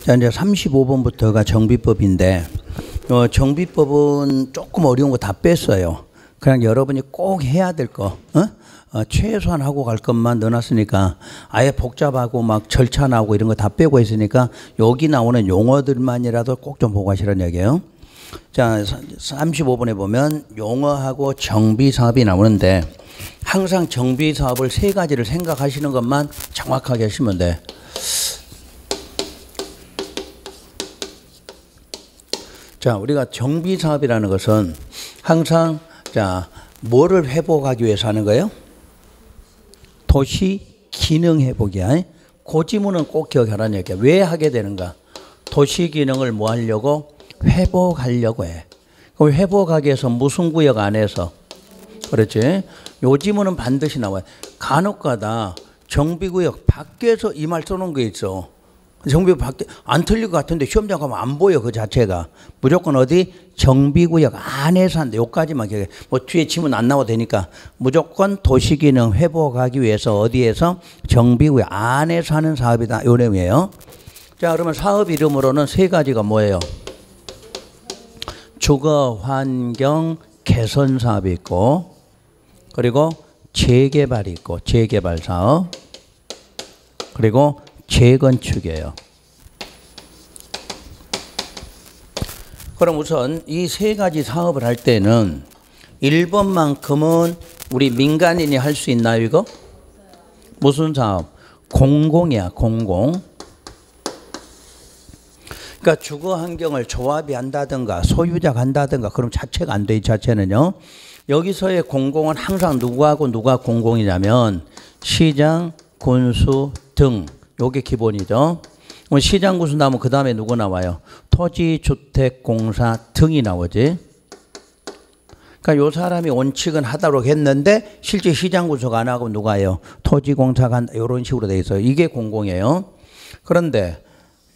자, 이제 35번부터가 정비법인데, 정비법은 조금 어려운 거 다 뺐어요. 그냥 여러분이 꼭 해야 될 거, 최소한 하고 갈 것만 넣어놨으니까 아예 복잡하고 막 절차 나오고 이런 거 다 빼고 있으니까 여기 나오는 용어들만이라도 꼭 좀 보고 가시라는 얘기예요. 자, 35번에 보면 용어하고 정비 사업이 나오는데 항상 정비 사업을 세 가지를 생각하시는 것만 정확하게 하시면 돼. 자, 우리가 정비 사업이라는 것은 항상 자, 뭐를 회복하기 위해서 하는 거예요? 도시 기능 회복이야. 그 지문은 꼭 기억하라는 얘기야. 왜 하게 되는가? 도시 기능을 뭐 하려고? 회복하려고 해. 그럼 회복하기 위해서 무슨 구역 안에서? 그렇지? 요 지문은 반드시 나와요. 간혹가다 정비구역 밖에서 이 말 써놓은 게 있어. 정비구역 밖에 안 틀릴 것 같은데 시험장 가면 안 보여 그 자체가. 무조건 어디? 정비구역 안에서 한다. 요까지만 기억해. 뭐 뒤에 지문 안 나와도 되니까 무조건 도시기능 회복하기 위해서 어디에서? 정비구역 안에서 하는 사업이다. 요 내용이에요. 자, 그러면 사업 이름으로는 세 가지가 뭐예요? 주거 환경 개선 사업이 있고, 그리고 재개발이 있고, 재개발 사업, 그리고 재건축이에요. 그럼 우선 이 세 가지 사업을 할 때는 1번만큼은 우리 민간인이 할 수 있나요, 이거? 무슨 사업? 공공이야, 공공. 그러니까 주거 환경을 조합이 한다든가 소유자가 한다든가 그럼 자체가 안 돼, 이 자체는요. 여기서의 공공은 항상 누구하고 누가 공공이냐면 시장, 군수 등. 요게 기본이죠. 시장, 군수 나오면 그 다음에 누구 나와요? 토지, 주택, 공사 등이 나오지. 그러니까 요 사람이 원칙은 하도록 했는데 실제 시장, 군수가 안 하고 누가 해요? 토지, 공사가 한다. 이런 식으로 돼 있어요. 이게 공공이에요. 그런데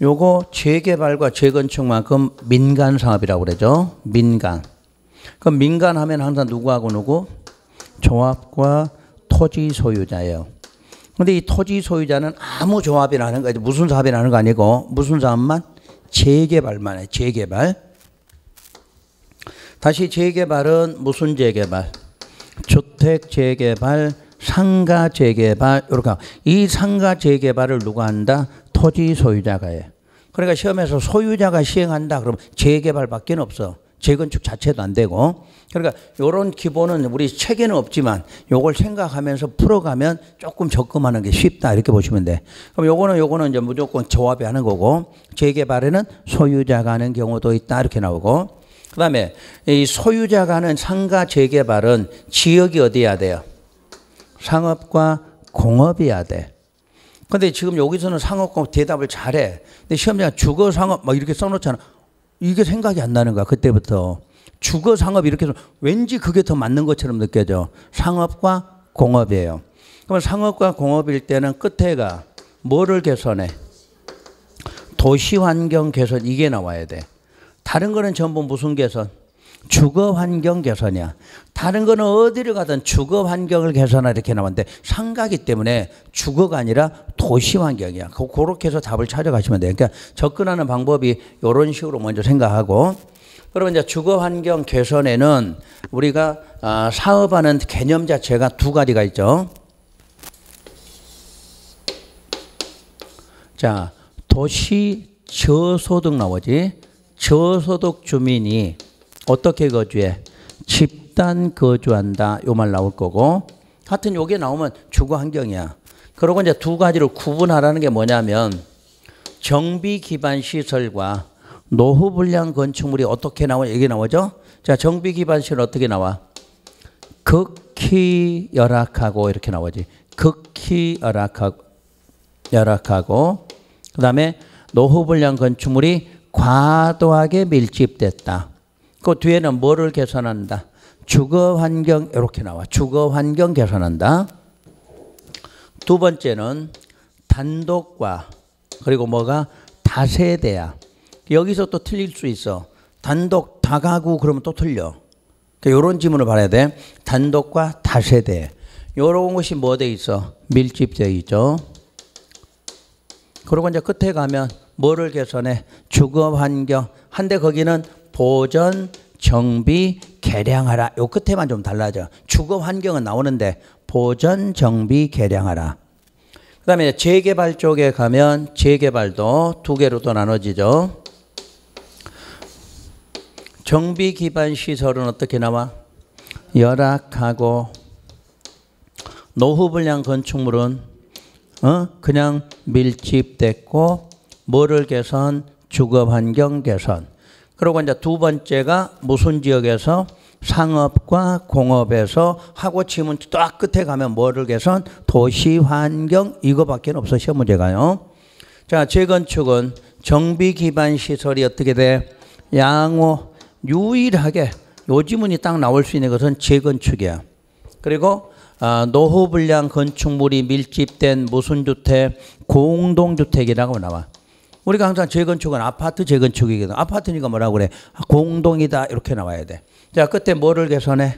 요거 재개발과 재건축만큼 민간 사업이라고 그러죠. 민간. 그럼 민간 하면 항상 누구하고 누구? 조합과 토지 소유자예요. 근데 이 토지 소유자는 아무 조합이나 하는 거, 무슨 사업이나 하는 거 아니고 무슨 사업만? 재개발만 해. 재개발. 다시 재개발은 무슨 재개발? 주택 재개발, 상가 재개발. 이렇게. 이 상가 재개발을 누가 한다? 토지 소유자가 해. 그러니까 시험에서 소유자가 시행한다 그러면 재개발밖에 없어. 재건축 자체도 안 되고. 그러니까 이런 기본은 우리 책에는 없지만 요걸 생각하면서 풀어가면 조금 접근하는 게 쉽다 이렇게 보시면 돼. 그럼 요거는 이제 무조건 조합이 하는 거고, 재개발에는 소유자가 하는 경우도 있다 이렇게 나오고, 그 다음에 이 소유자가 하는 상가 재개발은 지역이 어디야 돼요? 상업과 공업이어야 돼. 근데 지금 여기서는 상업과 대답을 잘해. 근데 시험장 주거 상업 막 이렇게 써놓잖아. 이게 생각이 안 나는 거야. 그때부터. 주거 상업 이렇게 해서 왠지 그게 더 맞는 것처럼 느껴져. 상업과 공업이에요. 그러면 상업과 공업일 때는 끝에가 뭐를 개선해? 도시 환경 개선 이게 나와야 돼. 다른 거는 전부 무슨 개선? 주거 환경 개선이야. 다른 거는 어디를 가든 주거 환경을 개선하라 이렇게 나왔는데 상가기 때문에 주거가 아니라 도시 환경이야. 그렇게 해서 답을 찾아가시면 돼요. 그러니까 접근하는 방법이 이런 식으로 먼저 생각하고, 그러면 이제 주거 환경 개선에는 우리가 사업하는 개념 자체가 두 가지가 있죠. 자, 도시 저소득 나오지. 저소득 주민이 어떻게 거주해? 집단 거주한다. 요 말 나올 거고. 하여튼 요게 나오면 주거 환경이야. 그리고 이제 두 가지로 구분하라는 게 뭐냐면 정비 기반 시설과 노후 불량 건축물이 어떻게 나와? 이게 나오죠? 자, 정비 기반 시설 어떻게 나와? 극히 열악하고 이렇게 나오지. 극히 열악하고 그다음에 노후 불량 건축물이 과도하게 밀집됐다. 그 뒤에는 뭐를 개선한다? 주거 환경 이렇게 나와. 주거 환경 개선한다. 두 번째는 단독과 그리고 뭐가 다세대야. 여기서 또 틀릴 수 있어. 단독 다가구 그러면 또 틀려. 이런 지문을 봐야 돼. 단독과 다세대. 이런 것이 뭐 돼 있어? 밀집되어 있죠. 그리고 이제 끝에 가면 뭐를 개선해? 주거 환경. 한데 거기는 보전, 정비, 개량하라. 요 끝에만 좀 달라져. 주거 환경은 나오는데 보전, 정비, 개량하라. 그 다음에 재개발 쪽에 가면 재개발도 두 개로 또 나눠지죠. 정비 기반 시설은 어떻게 나와? 열악하고, 노후 불량 건축물은 그냥 밀집됐고, 뭐를 개선? 주거 환경 개선. 그리고 이제 두 번째가 무슨 지역에서? 상업과 공업에서 하고 치면 딱 끝에 가면 뭐를 개선? 도시 환경. 이거밖에 없어 시험 문제가요. 자, 재건축은 정비 기반 시설이 어떻게 돼? 양호. 유일하게 요 지문이 딱 나올 수 있는 것은 재건축이야. 그리고 노후 불량 건축물이 밀집된 무슨 주택? 공동주택이라고 나와. 우리가 항상 재건축은 아파트 재건축이거든. 아파트니까 뭐라고 그래? 공동이다 이렇게 나와야 돼. 자, 끝에 뭐를 개선해?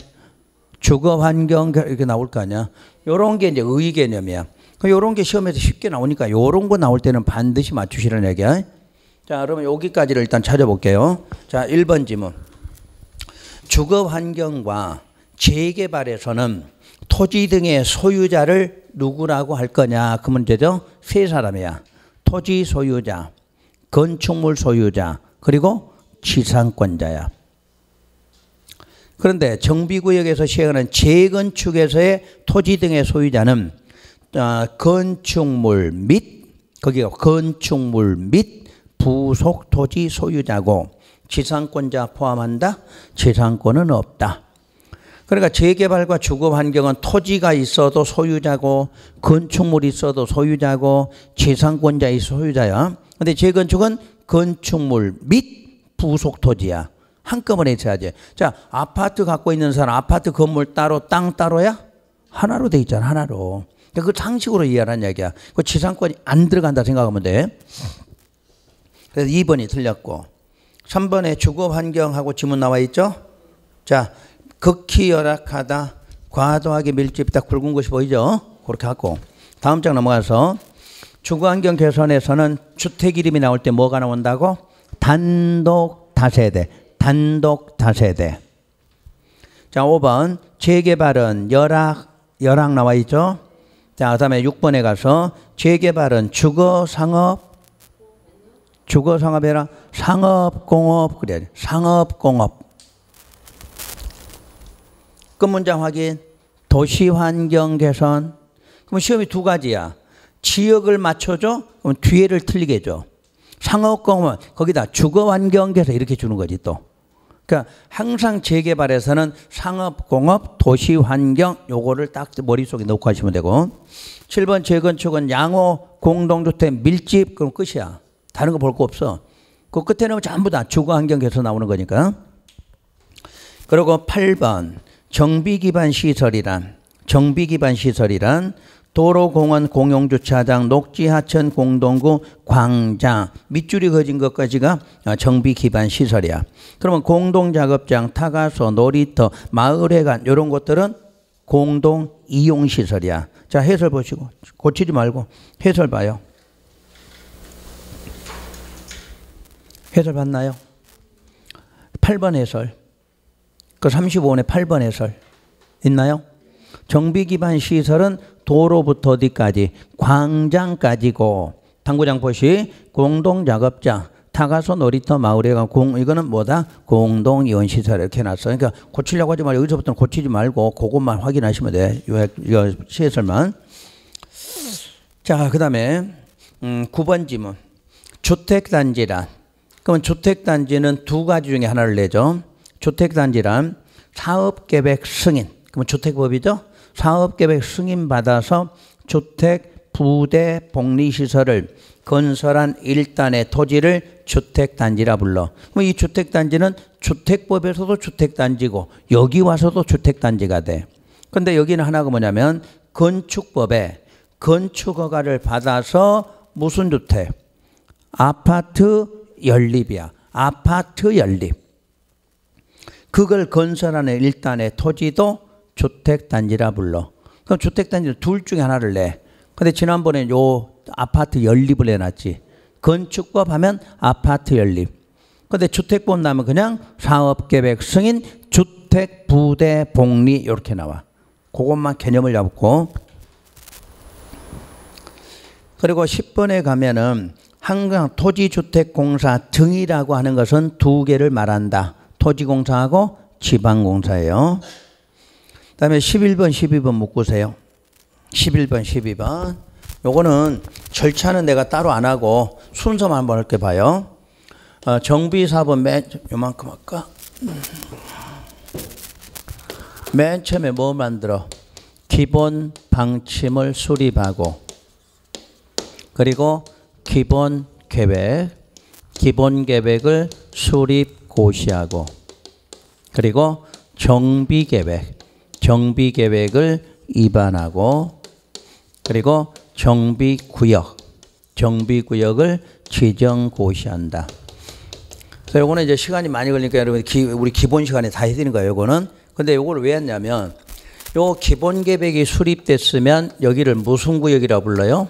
주거 환경 이렇게 나올 거 아니야. 요런 게 이제 의 개념이야. 요런 게 시험에서 쉽게 나오니까 요런 거 나올 때는 반드시 맞추시라는 얘기야. 자, 그러면 여기까지를 일단 찾아볼게요. 자, 1번 지문. 주거 환경과 재개발에서는 토지 등의 소유자를 누구라고 할 거냐? 그 문제죠. 세 사람이야. 토지 소유자, 건축물 소유자, 그리고 지상권자야. 그런데 정비구역에서 시행하는 재건축에서의 토지 등의 소유자는 건축물 및, 거기가 건축물 및 부속 토지 소유자고, 지상권자 포함한다? 지상권은 없다. 그러니까 재개발과 주거 환경은 토지가 있어도 소유자고, 건축물이 있어도 소유자고, 지상권자 있어도 소유자야. 근데 재건축은 건축물 및 부속 토지야. 한꺼번에 있어야지. 자, 아파트 갖고 있는 사람, 아파트 건물 따로, 땅 따로야? 하나로 돼 있잖아, 하나로. 그 상식으로 이해하라는 얘기야. 그 지상권이 안 들어간다 생각하면 돼. 그래서 2번이 틀렸고, 3번에 주거 환경하고 지문 나와 있죠? 자, 극히 열악하다, 과도하게 밀집있다, 굵은 곳이 보이죠? 그렇게 하고, 다음 장 넘어가서 주거 환경 개선에서는 주택 이름이 나올 때 뭐가 나온다고? 단독 다세대, 단독 다세대. 자, 5번 재개발은 열악 나와 있죠? 자, 그 다음에 6번에 가서 재개발은 주거상업, 주거상업이라 상업공업 그래야지. 상업공업. 끝 문장 확인. 도시환경 개선. 그럼 시험이 두 가지야. 지역을 맞춰줘? 그럼 뒤에를 틀리게 해줘. 상업공업 거기다 주거환경 개선 이렇게 주는 거지 또. 그러니까 항상 재개발에서는 상업공업, 도시환경 요거를 딱 머릿속에 넣고 하시면 되고, 7번 재건축은 양호, 공동주택, 밀집. 그럼 끝이야. 다른 거 볼 거 없어. 그 끝에는 전부 다 주거환경 개선 나오는 거니까. 그리고 8번 정비기반 시설이란 도로공원 공용주차장, 녹지하천 공동구, 광장, 밑줄이 그어진 것까지가 정비기반 시설이야. 그러면 공동작업장, 타가소, 놀이터, 마을회관 이런 것들은 공동이용시설이야. 자, 해설 보시고 고치지 말고 해설 봐요. 해설 봤나요? 8번 해설. 그 35원에 8번 해설 있나요? 정비기반 시설은 도로부터 어디까지? 광장까지고, 당구장 포시, 공동작업장, 타가소, 놀이터, 마을회관, 이거는 뭐다? 공동이용시설 이렇게 해놨어. 그러니까 고치려고 하지 말고 여기서부터는 고치지 말고 그것만 확인하시면 돼. 이거 시설만. 자, 그 다음에 9번 지문. 주택단지란. 그러면 주택단지는 두 가지 중에 하나를 내죠. 주택단지란 사업계획 승인. 그러면 주택법이죠. 사업계획 승인 받아서 주택, 부대, 복리시설을 건설한 일단의 토지를 주택단지라 불러. 그럼 이 주택단지는 주택법에서도 주택단지고 여기 와서도 주택단지가 돼. 그런데 여기는 하나가 뭐냐면 건축법에 건축허가를 받아서 무슨 주택? 아파트 연립이야. 아파트 연립. 그걸 건설하는 일단의 토지도 주택단지라 불러. 그럼 주택단지는 둘 중에 하나를 내. 근데 지난번에 요 아파트 연립을 해놨지. 건축법 하면 아파트 연립. 근데 주택법 나면 그냥 사업계획 승인, 주택, 부대, 복리 이렇게 나와. 그것만 개념을 잡고. 그리고 10번에 가면은 항상 토지주택공사 등이라고 하는 것은 두 개를 말한다. 토지공사하고 지방공사예요. 그 다음에 11번, 12번 묶으세요. 11번, 12번. 요거는 절차는 내가 따로 안 하고 순서만 한번 이렇게 봐요. 정비사업은 요만큼 할까? 맨 처음에 뭐 만들어? 기본 방침을 수립하고, 그리고 기본 계획을 수립 고시하고, 그리고 정비계획을 입안하고, 그리고 정비구역을 지정 고시한다. 그래서 요거는 이제 시간이 많이 걸리니까 여러분 우리 기본 시간에 다 해드리는 거예요, 요거는. 근데 요거를 왜 했냐면, 요 기본 계획이 수립됐으면 여기를 무슨 구역이라고 불러요?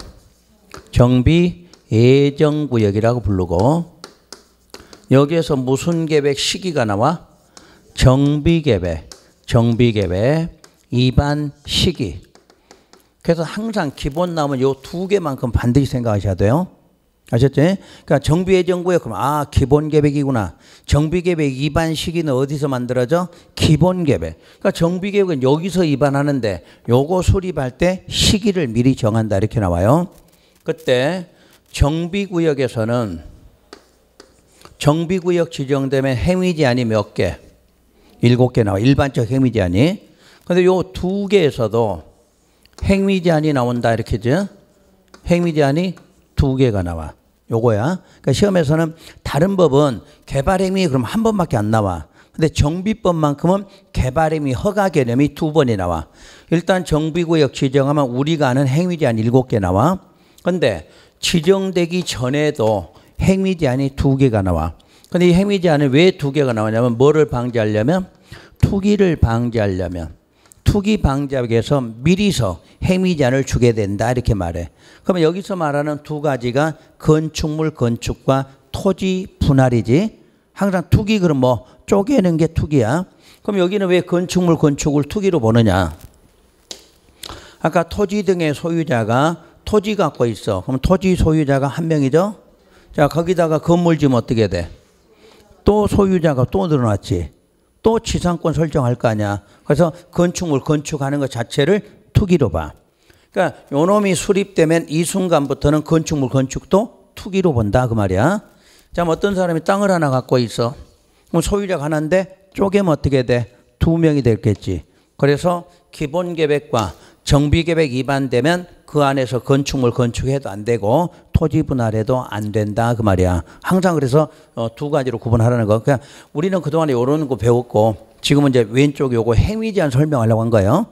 정비 예정구역이라고 부르고, 여기에서 무슨 계획 시기가 나와? 정비계획 입안 시기. 그래서 항상 기본 나오면 요 두 개만큼 반드시 생각하셔야 돼요. 아셨죠? 그러니까 정비예정구역, 그럼 기본 계획이구나. 정비계획 입안 시기는 어디서 만들어져? 기본 계획. 그러니까 정비계획은 여기서 입안하는데 요거 수립할 때 시기를 미리 정한다 이렇게 나와요. 그때 정비구역에서는 정비구역 지정되면 행위제한이 몇 개? 7개 나와. 일반적 행위제한이. 근데 요 두 개에서도 행위제한이 나온다 이렇게죠. 행위제한이 2개가 나와. 요거야. 그러니까 시험에서는 다른 법은 개발행위 그럼 한 번밖에 안 나와. 근데 정비법만큼은 개발행위 허가 개념이 2번이 나와. 일단 정비구역 지정하면 우리가 아는 행위제한 7개 나와. 근데 지정되기 전에도 행위제한이 2개가 나와. 근데 이 행위제한은 왜 2개가 나오냐면 뭐를 방지하려면? 투기를 방지하려면. 투기 방지하기 위해서 미리서 행위제한을 주게 된다 이렇게 말해. 그러면 여기서 말하는 두 가지가 건축물 건축과 토지 분할이지. 항상 투기 그럼 뭐 쪼개는 게 투기야. 그럼 여기는 왜 건축물 건축을 투기로 보느냐? 아까 토지 등의 소유자가 토지 갖고 있어. 그럼 토지 소유자가 한 명이죠. 자, 거기다가 건물 지으면 어떻게 돼? 또 소유자가 또 늘어났지. 또 지상권 설정할 거 아니야. 그래서 건축물 건축하는 것 자체를 투기로 봐. 그러니까 요놈이 수립되면 이 순간부터는 건축물 건축도 투기로 본다 그 말이야. 자, 어떤 사람이 땅을 하나 갖고 있어. 그럼 소유자가 하나인데 쪼개면 어떻게 돼? 2명이 됐겠지. 그래서 기본 계획과 정비 계획 위반되면 그 안에서 건축물 건축해도 안 되고 토지 분할해도 안 된다 그 말이야. 항상 그래서 두 가지로 구분하라는 거. 그냥 우리는 그동안에 이런 거 배웠고 지금은 이제 왼쪽 요거 행위제한 설명하려고 한 거예요.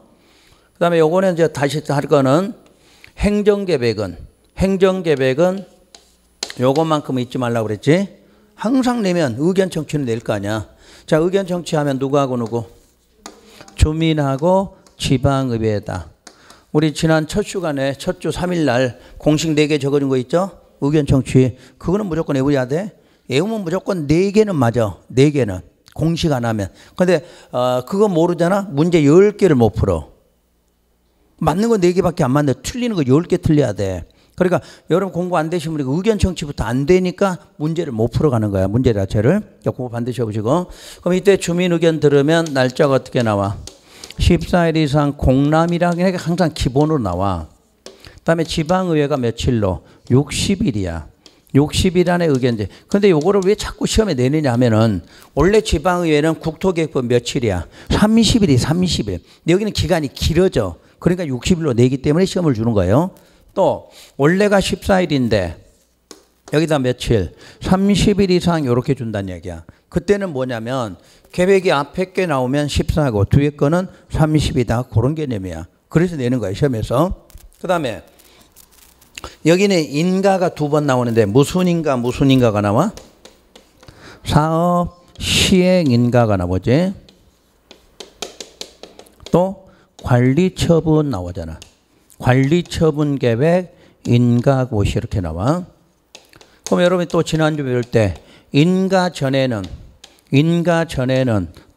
그다음에 요거는 이제 다시 할 거는 행정계획은 요것만큼 잊지 말라고 그랬지. 항상 내면 의견 청취는 낼 거 아니야. 자, 의견 청취하면 누구하고 누구? 주민하고 지방의회다. 우리 지난 첫 주간에 첫 주 3일 날 공식 4개 적어준 거 있죠? 의견 청취. 그거는 무조건 외워야 돼. 외우면 무조건 4개는 맞아. 4개는. 공식 안 하면. 근데 그거 모르잖아? 문제 10개를 못 풀어. 맞는 거 4개밖에 안 맞는데 틀리는 거 10개 틀려야 돼. 그러니까 여러분 공부 안 되신 분이 의견 청취부터 안 되니까 문제를 못 풀어가는 거야. 문제 자체를. 공부 반드시 해보시고. 그럼 이때 주민 의견 들으면 날짜가 어떻게 나와? 14일 이상 공람이라는 게 항상 기본으로 나와. 그 다음에 지방의회가 며칠로? 60일이야. 60일 안에 의견제. 근데 요거를 왜 자꾸 시험에 내느냐 하면은 원래 지방의회는 국토계획법 며칠이야? 30일이 30일. 근데 여기는 기간이 길어져. 그러니까 60일로 내기 때문에 시험을 주는 거예요. 또 원래가 14일인데 여기다 며칠? 30일 이상 이렇게 준다는 얘기야. 그때는 뭐냐면 계획이 앞에 게 나오면 14고 뒤에 거는 30이다. 그런 개념이야. 그래서 내는 거야 시험에서. 그 다음에 여기는 인가가 2번 나오는데 무슨 인가가 나와? 사업 시행 인가가 나오지. 또 관리처분 나오잖아. 관리처분 계획 인가고시 이렇게 나와. 그럼 여러분이 또 지난주 배울 때 인가 전에는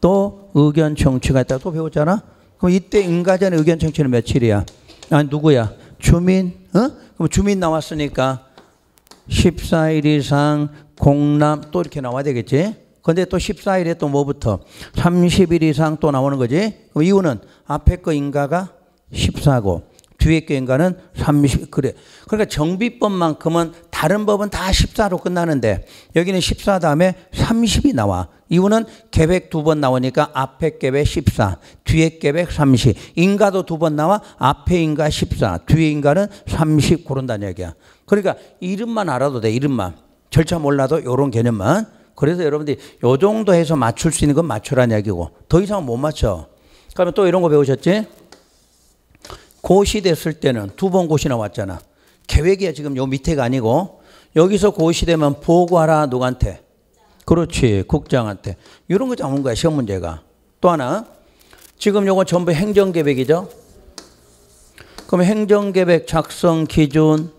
또 의견 청취가 있다고 또 배웠잖아. 그럼 이때 인가 전에 의견 청취는 며칠이야? 아니 누구야? 주민. 그럼 주민 나왔으니까 14일 이상 공람 또 이렇게 나와야 되겠지. 근데 또 14일에 또 뭐부터 30일 이상 또 나오는 거지. 그럼 이유는 앞에 거 인가가 14고 뒤에 거 인가는 30. 그래. 그러니까 정비법만큼은 다른 법은 다 14로 끝나는데 여기는 14 다음에 30이 나와. 이유는 계획 2번 나오니까 앞에 계획 14, 뒤에 계획 30. 인가도 2번 나와. 앞에 인가 14, 뒤에 인가는 30 고른다는 얘기야. 그러니까 이름만 알아도 돼. 이름만. 절차 몰라도 이런 개념만. 그래서 여러분들이 요 정도 해서 맞출 수 있는 건 맞추라는 얘기고 더 이상은 못 맞춰. 그러면 또 이런 거 배우셨지? 고시 됐을 때는 2번 고시 나왔잖아. 계획이야. 지금 요 밑에가 아니고 여기서 고시 되면 보고하라. 누구한테? 그렇지. 국장한테. 이런 거 잡은 거야. 시험 문제가. 또 하나. 지금 요거 전부 행정계획이죠. 그럼 행정계획 작성 기준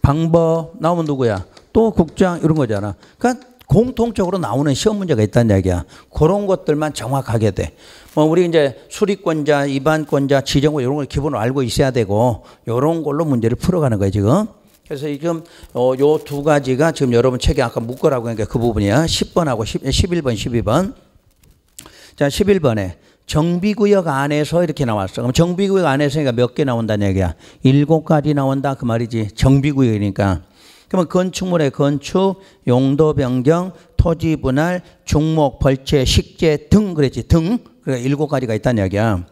방법 나오면 누구야? 또 국장 이런 거잖아. 그러니까 공통적으로 나오는 시험 문제가 있다는 얘기야. 그런 것들만 정확하게 돼. 뭐 우리 이제 수리권자, 위반권자, 지정권 이런 걸 기본으로 알고 있어야 되고 이런 걸로 문제를 풀어가는 거예요 지금. 그래서 지금 요 두 가지가 지금 여러분 책에 아까 묶으라고 하니까 그 부분이야. 10번하고 11번, 12번. 자, 11번에 정비구역 안에서 이렇게 나왔어. 그럼 정비구역 안에서니까 몇 개 나온다는 얘기야? 7가지 나온다 그 말이지. 정비구역이니까. 그러면 건축물의 건축, 용도 변경, 토지 분할, 중목, 벌채, 식재 등 그랬지. 등. 그러니까 7가지가 있다는 얘기야.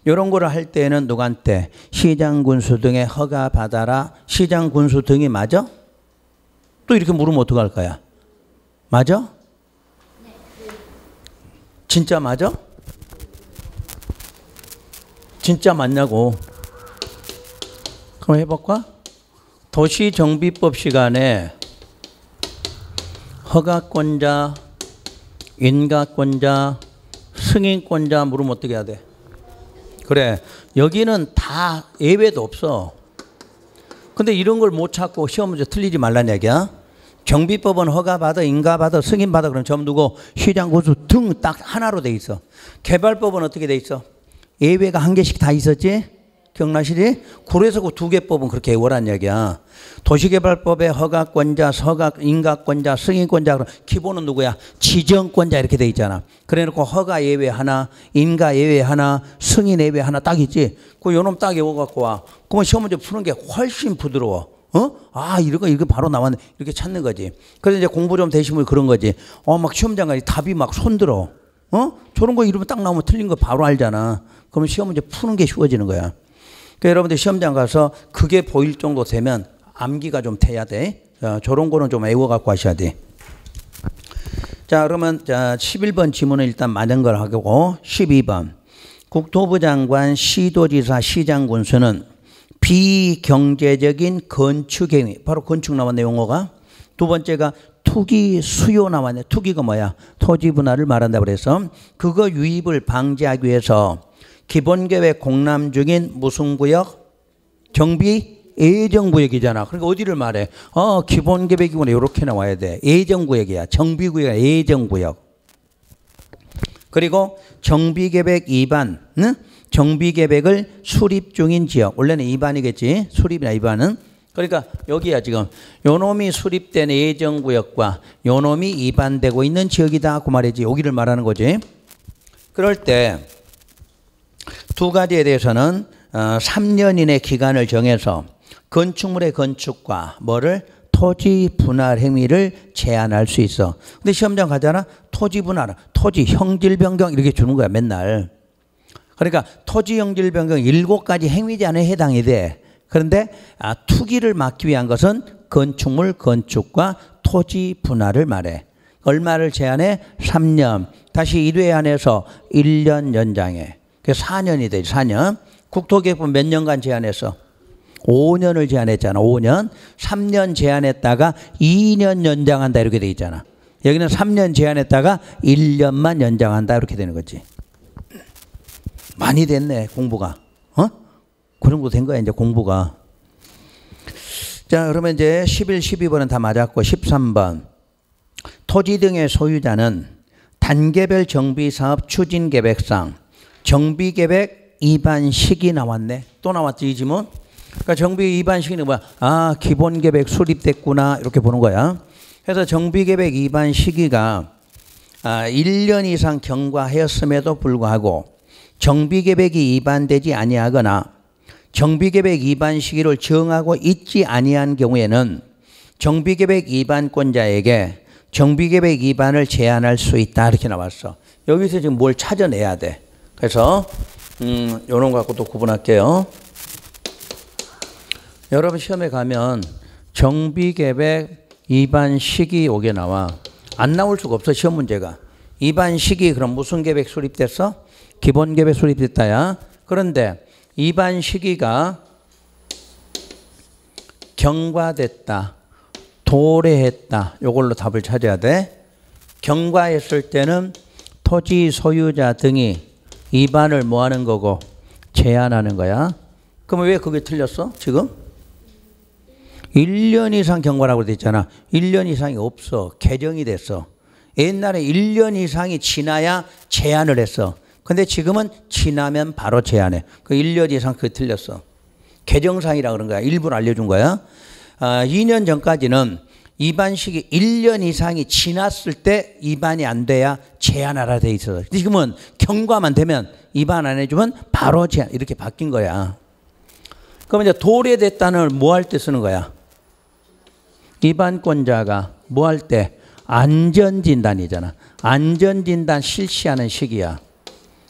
이런 거를 할 때는 누구한테? 시장 군수 등의 허가 받아라. 시장 군수 등이 맞아? 또 이렇게 물으면 어떡할 거야? 맞아? 진짜 맞아? 진짜 맞냐고. 그럼 해볼까? 도시정비법 시간에 허가권자, 인가권자, 승인권자 물으면 어떻게 해야 돼? 그래. 여기는 다 예외도 없어. 근데 이런 걸 못 찾고 시험 문제 틀리지 말라는 얘기야. 정비법은 허가받아, 인가받아, 승인받아 그럼 전부 누구? 시장군수 등 딱 하나로 돼 있어. 개발법은 어떻게 돼 있어? 예외가 1개씩 다 있었지? 기억나시지? 그래서 그 2개 법은 그렇게 외우라는 얘기야. 도시개발법에 허가권자, 인가권자, 승인권자 그럼 기본은 누구야? 지정권자 이렇게 돼 있잖아. 그래놓고 허가 예외 하나, 인가 예외 하나, 승인 예외 하나 딱 있지? 그 요놈 딱 외워갖고 와. 그러면 시험 문제 푸는 게 훨씬 부드러워. 아, 이거 바로 나왔네. 이렇게 찾는 거지. 그래서 이제 공부 좀 되신 분이 그런 거지. 막 시험장 가니 답이 막 손들어. 저런 거 이러면 딱 나오면 틀린 거 바로 알잖아. 그러면 시험 문제 푸는 게 쉬워지는 거야. 그러니까 여러분들 시험장 가서 그게 보일 정도 되면 암기가 좀 돼야 돼. 저런 거는 좀 외워갖고 하셔야 돼. 자, 그러면 11번 지문은 일단 맞은 걸 하고 12번. 국토부 장관, 시도지사, 시장군수는 비경제적인 건축행위. 바로 건축 나왔네 용어가. 두 번째가 투기 수요 나왔네. 투기가 뭐야? 토지 분할을 말한다고 그래서 그거 유입을 방지하기 위해서 기본계획 공람 중인 무슨 구역? 정비 예정구역이잖아. 그러니까 어디를 말해? 기본계획이구나. 이렇게 나와야 돼. 예정구역이야. 정비구역이야. 예정구역. 그리고 정비계획 위반. 정비계획을 수립 중인 지역. 원래는 위반이겠지. 수립이나 위반은. 그러니까 여기야 지금. 요놈이 수립된 예정구역과 요놈이 위반되고 있는 지역이다. 그 말이지. 여기를 말하는 거지. 그럴 때 두 가지에 대해서는 3년 이내 기간을 정해서 건축물의 건축과 뭐를? 토지 분할 행위를 제한할 수 있어. 근데 시험장 가잖아. 토지 분할, 토지 형질 변경 이렇게 주는 거야 맨날. 그러니까 토지 형질 변경 7가지 행위 제한에 해당이 돼. 그런데 투기를 막기 위한 것은 건축물 건축과 토지 분할을 말해. 얼마를 제한해? 3년. 다시 1회 안에서 1년 연장해. 그래서 4년이 되지. 4년. 국토개혁은 몇 년간 제한했어? 5년을 제한했잖아. 5년. 3년 제한했다가 2년 연장한다 이렇게 돼 있잖아. 여기는 3년 제한했다가 1년만 연장한다 이렇게 되는 거지. 많이 됐네 공부가. 그 정도 된 거야 이제 공부가. 자, 그러면 이제 11, 12번은 다 맞았고 13번. 토지 등의 소유자는 단계별 정비사업 추진계획상 정비계획 위반식이 나왔네. 또 나왔지 이 지문. 그러니까 정비 위반식이 뭐야? 아, 기본계획 수립됐구나 이렇게 보는 거야. 그래서 정비계획 위반 시기가 1년 이상 경과하였음에도 불구하고 정비계획이 위반되지 아니하거나 정비계획 위반 시기를 정하고 있지 아니한 경우에는 정비계획 위반권자에게 정비계획 위반을 제한할 수 있다 이렇게 나왔어. 여기서 지금 뭘 찾아내야 돼. 그래서 이런 거 갖고 또 구분할게요. 여러분 시험에 가면 정비계획 위반 시기 오게 나와. 안 나올 수가 없어 시험 문제가. 위반 시기 그럼 무슨 계획 수립됐어? 기본계획 수립됐다야. 그런데 위반 시기가 경과됐다, 도래했다. 이걸로 답을 찾아야 돼. 경과했을 때는 토지 소유자 등이 위반을 뭐 하는 거고 제한하는 거야. 그럼 왜 그게 틀렸어 지금? 1년 이상 경과라고 돼 있잖아. 1년 이상이 없어. 개정이 됐어. 옛날에 1년 이상이 지나야 제한을 했어. 근데 지금은 지나면 바로 제한해. 그 1년 이상 그게 틀렸어. 개정상이라 그런 거야. 일부러 알려준 거야. 2년 전까지는 위반 시기 1년 이상이 지났을 때 위반이 안 돼야 제한하라 돼 있어. 지금은 경과만 되면 위반 안 해주면 바로 제한 이렇게 바뀐 거야. 그럼 이제 도래됐다는 뭐 할 때 쓰는 거야? 위반권자가 뭐 할 때? 안전진단이잖아. 안전진단 실시하는 시기야.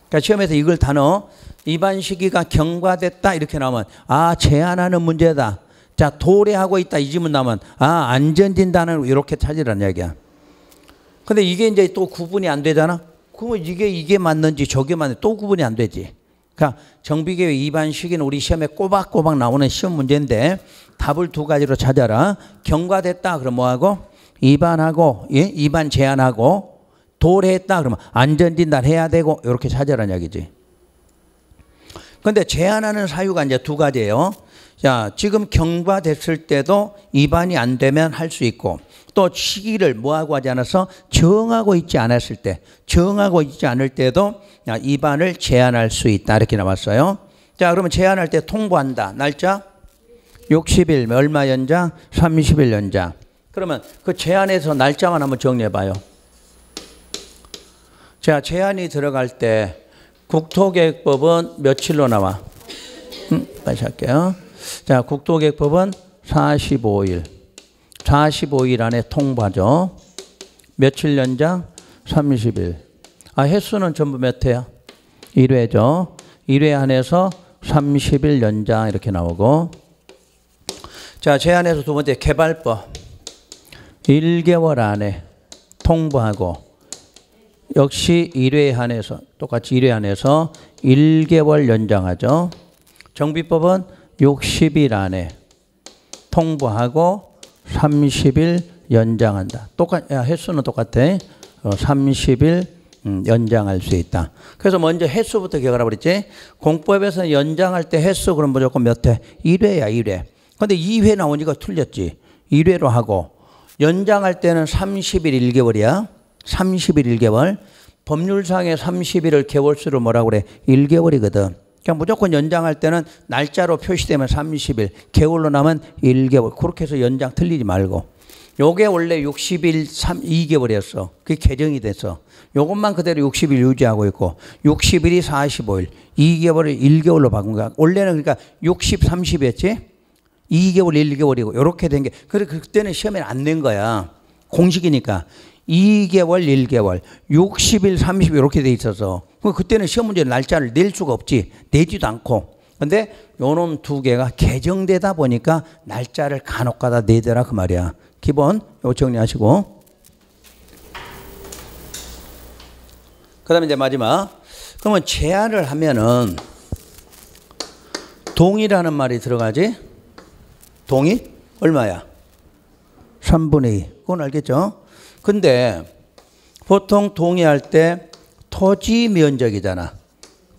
그러니까 시험에서 이걸 다 넣어. 위반 시기가 경과됐다 이렇게 나오면 아, 제한하는 문제다. 자, 도래하고 있다 이 질문 나오면 아, 안전진단을 이렇게 찾으라는 얘기야. 근데 이게 이제 또 구분이 안 되잖아. 그러면 이게 맞는지 저게 맞는지 또 구분이 안 되지. 그러니까 정비계획 위반 시기는 우리 시험에 꼬박꼬박 나오는 시험 문제인데 답을 두 가지로 찾아라. 경과됐다 그럼 뭐하고? 위반하고, 예? 위반 제한하고, 도래했다 그러면 안전진단 해야 되고 이렇게 찾아라는 얘기지. 그런데 제한하는 사유가 이제 두 가지예요. 자, 지금 경과됐을 때도 위반이 안 되면 할 수 있고 또 시기를 뭐하고 하지 않아서 정하고 있지 않았을 때, 정하고 있지 않을 때도 위반을 제한할 수 있다 이렇게 나왔어요. 자, 그러면 제한할 때 통보한다. 날짜 60일 얼마 연장? 30일 연장. 그러면 그 제한에서 날짜만 한번 정리해 봐요. 자, 제한이 들어갈 때 국토계획법은 며칠로 나와? 다시 할게요. 자, 국토계획법은 45일. 45일 안에 통보하죠. 며칠 연장? 30일. 아, 횟수는 전부 몇 회야? 1회죠. 1회 안에서 30일 연장 이렇게 나오고. 자, 제안에서 두 번째 개발법. 1개월 안에 통보하고 역시 1회 한해서 똑같이 1회 안에서 1개월 연장하죠. 정비법은 60일 안에 통보하고 30일 연장한다. 횟수는 똑같아. 30일 연장할 수 있다. 그래서 먼저 횟수부터 기억하라 그랬지. 공법에서는 연장할 때 횟수 그럼 무조건 몇 회? 1회야 1회. 근데 2회 나오니까 틀렸지. 1회로 하고 연장할 때는 30일 1개월이야. 30일 1개월. 법률상의 30일을 개월수로 뭐라고 그래? 1개월이거든. 그러니까 무조건 연장할 때는 날짜로 표시되면 30일, 개월로 나면 1개월. 그렇게 해서 연장 틀리지 말고. 요게 원래 60일 2개월이었어. 그게 개정이 됐어. 요것만 그대로 60일 유지하고 있고 60일이 45일, 2개월을 1개월로 바꾼 거야. 원래는 그러니까 60, 30이었지? 2개월, 1개월이고 이렇게 된 게. 그래 그때는 시험에 안 낸 거야. 공식이니까. 2개월, 1개월, 60일, 30일 이렇게 돼 있어서 그때는 시험 문제 날짜를 낼 수가 없지. 내지도 않고. 근데 요놈 두 개가 개정되다 보니까 날짜를 간혹가다 내더라 그 말이야. 기본 요거 정리하시고. 그 다음에 이제 마지막. 그러면 제한을 하면은 동의라는 말이 들어가지. 동의? 얼마야? 3분의 2. 그건 알겠죠? 근데 보통 동의할 때 토지 면적이잖아.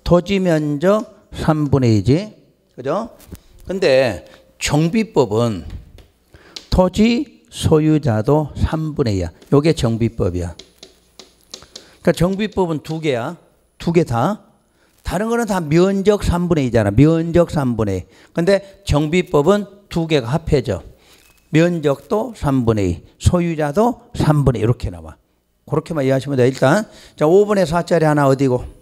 토지 면적 3분의 2지. 그죠? 근데 정비법은 토지 소유자도 3분의 2야. 요게 정비법이야. 그러니까 정비법은 두 개야. 두 개 다. 다른 거는 다 면적 3분의 2잖아. 면적 3분의 2. 근데 정비법은 두 개가 합해져. 면적도 3분의 2, 소유자도 3분의 2 이렇게 나와. 그렇게만 이해하시면 돼. 일단 자 5분의 4짜리 하나 어디고?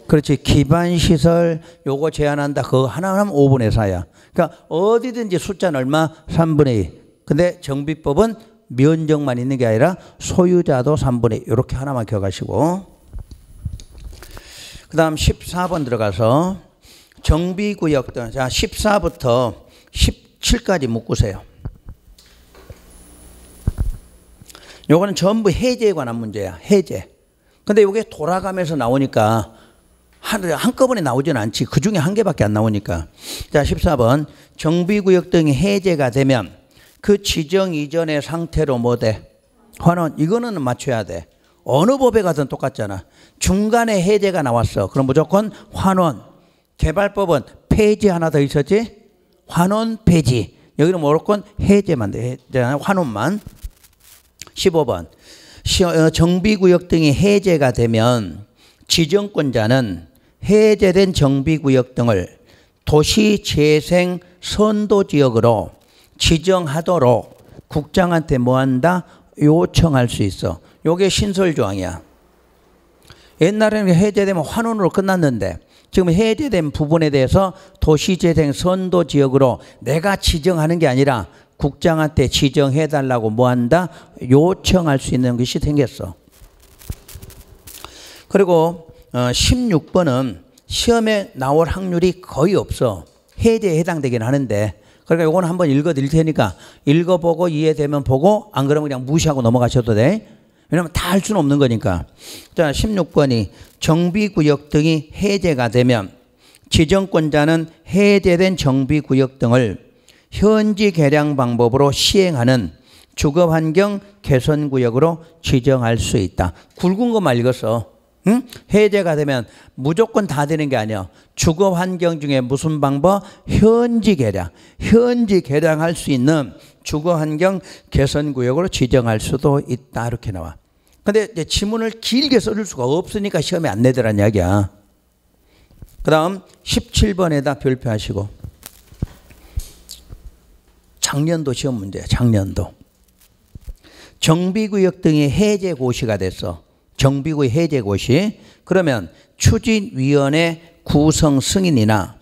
그렇지. 기반시설 요거 제한한다. 그거 하나하면 5분의 4야. 그러니까 어디든지 숫자는 얼마? 3분의 2. 근데 정비법은 면적만 있는 게 아니라 소유자도 3분의 2. 이렇게 하나만 기억하시고. 그 다음 14번 들어가서 정비구역 등. 자 14부터 17까지 묶으세요. 요거는 전부 해제에 관한 문제야. 해제. 근데 이게 돌아가면서 나오니까 한꺼번에 나오지는 않지. 그 중에 한 개밖에 안 나오니까. 자 14번 정비구역 등이 해제가 되면 그 지정 이전의 상태로 뭐 돼? 환원. 이거는 맞춰야 돼. 어느 법에 가든 똑같잖아. 중간에 해제가 나왔어. 그럼 무조건 환원. 개발법은 폐지 하나 더 있었지? 환원 폐지. 여기는 무조건 해제만 돼. 환원만. 15번 정비구역 등이 해제가 되면 지정권자는 해제된 정비구역 등을 도시재생 선도지역으로 지정하도록 국장한테 뭐한다? 요청할 수 있어. 요게 신설조항이야. 옛날에는 해제되면 환원으로 끝났는데 지금 해제된 부분에 대해서 도시재생 선도지역으로 내가 지정하는 게 아니라 국장한테 지정해달라고 뭐한다? 요청할 수 있는 것이 생겼어. 그리고 16번은 시험에 나올 확률이 거의 없어. 해제에 해당되긴 하는데 그러니까 이거는 한번 읽어드릴 테니까 읽어보고 이해되면 보고 안 그러면 그냥 무시하고 넘어가셔도 돼. 왜냐면 다 할 수는 없는 거니까. 자 16번이 정비구역 등이 해제가 되면 지정권자는 해제된 정비구역 등을 현지 개량 방법으로 시행하는 주거환경 개선구역으로 지정할 수 있다. 굵은 것만 읽었어. 응? 해제가 되면 무조건 다 되는 게 아니야. 주거환경 중에 무슨 방법? 현지 개량. 현지 개량할 수 있는 주거환경 개선구역으로 지정할 수도 있다. 이렇게 나와. 근데 이제 지문을 길게 써줄 수가 없으니까 시험에 안 내더란 이야기야. 그 다음 17번에다 별표하시고. 작년도 시험 문제야. 작년도. 정비구역 등이 해제고시가 됐어. 정비구역 해제고시. 그러면 추진위원회 구성 승인이나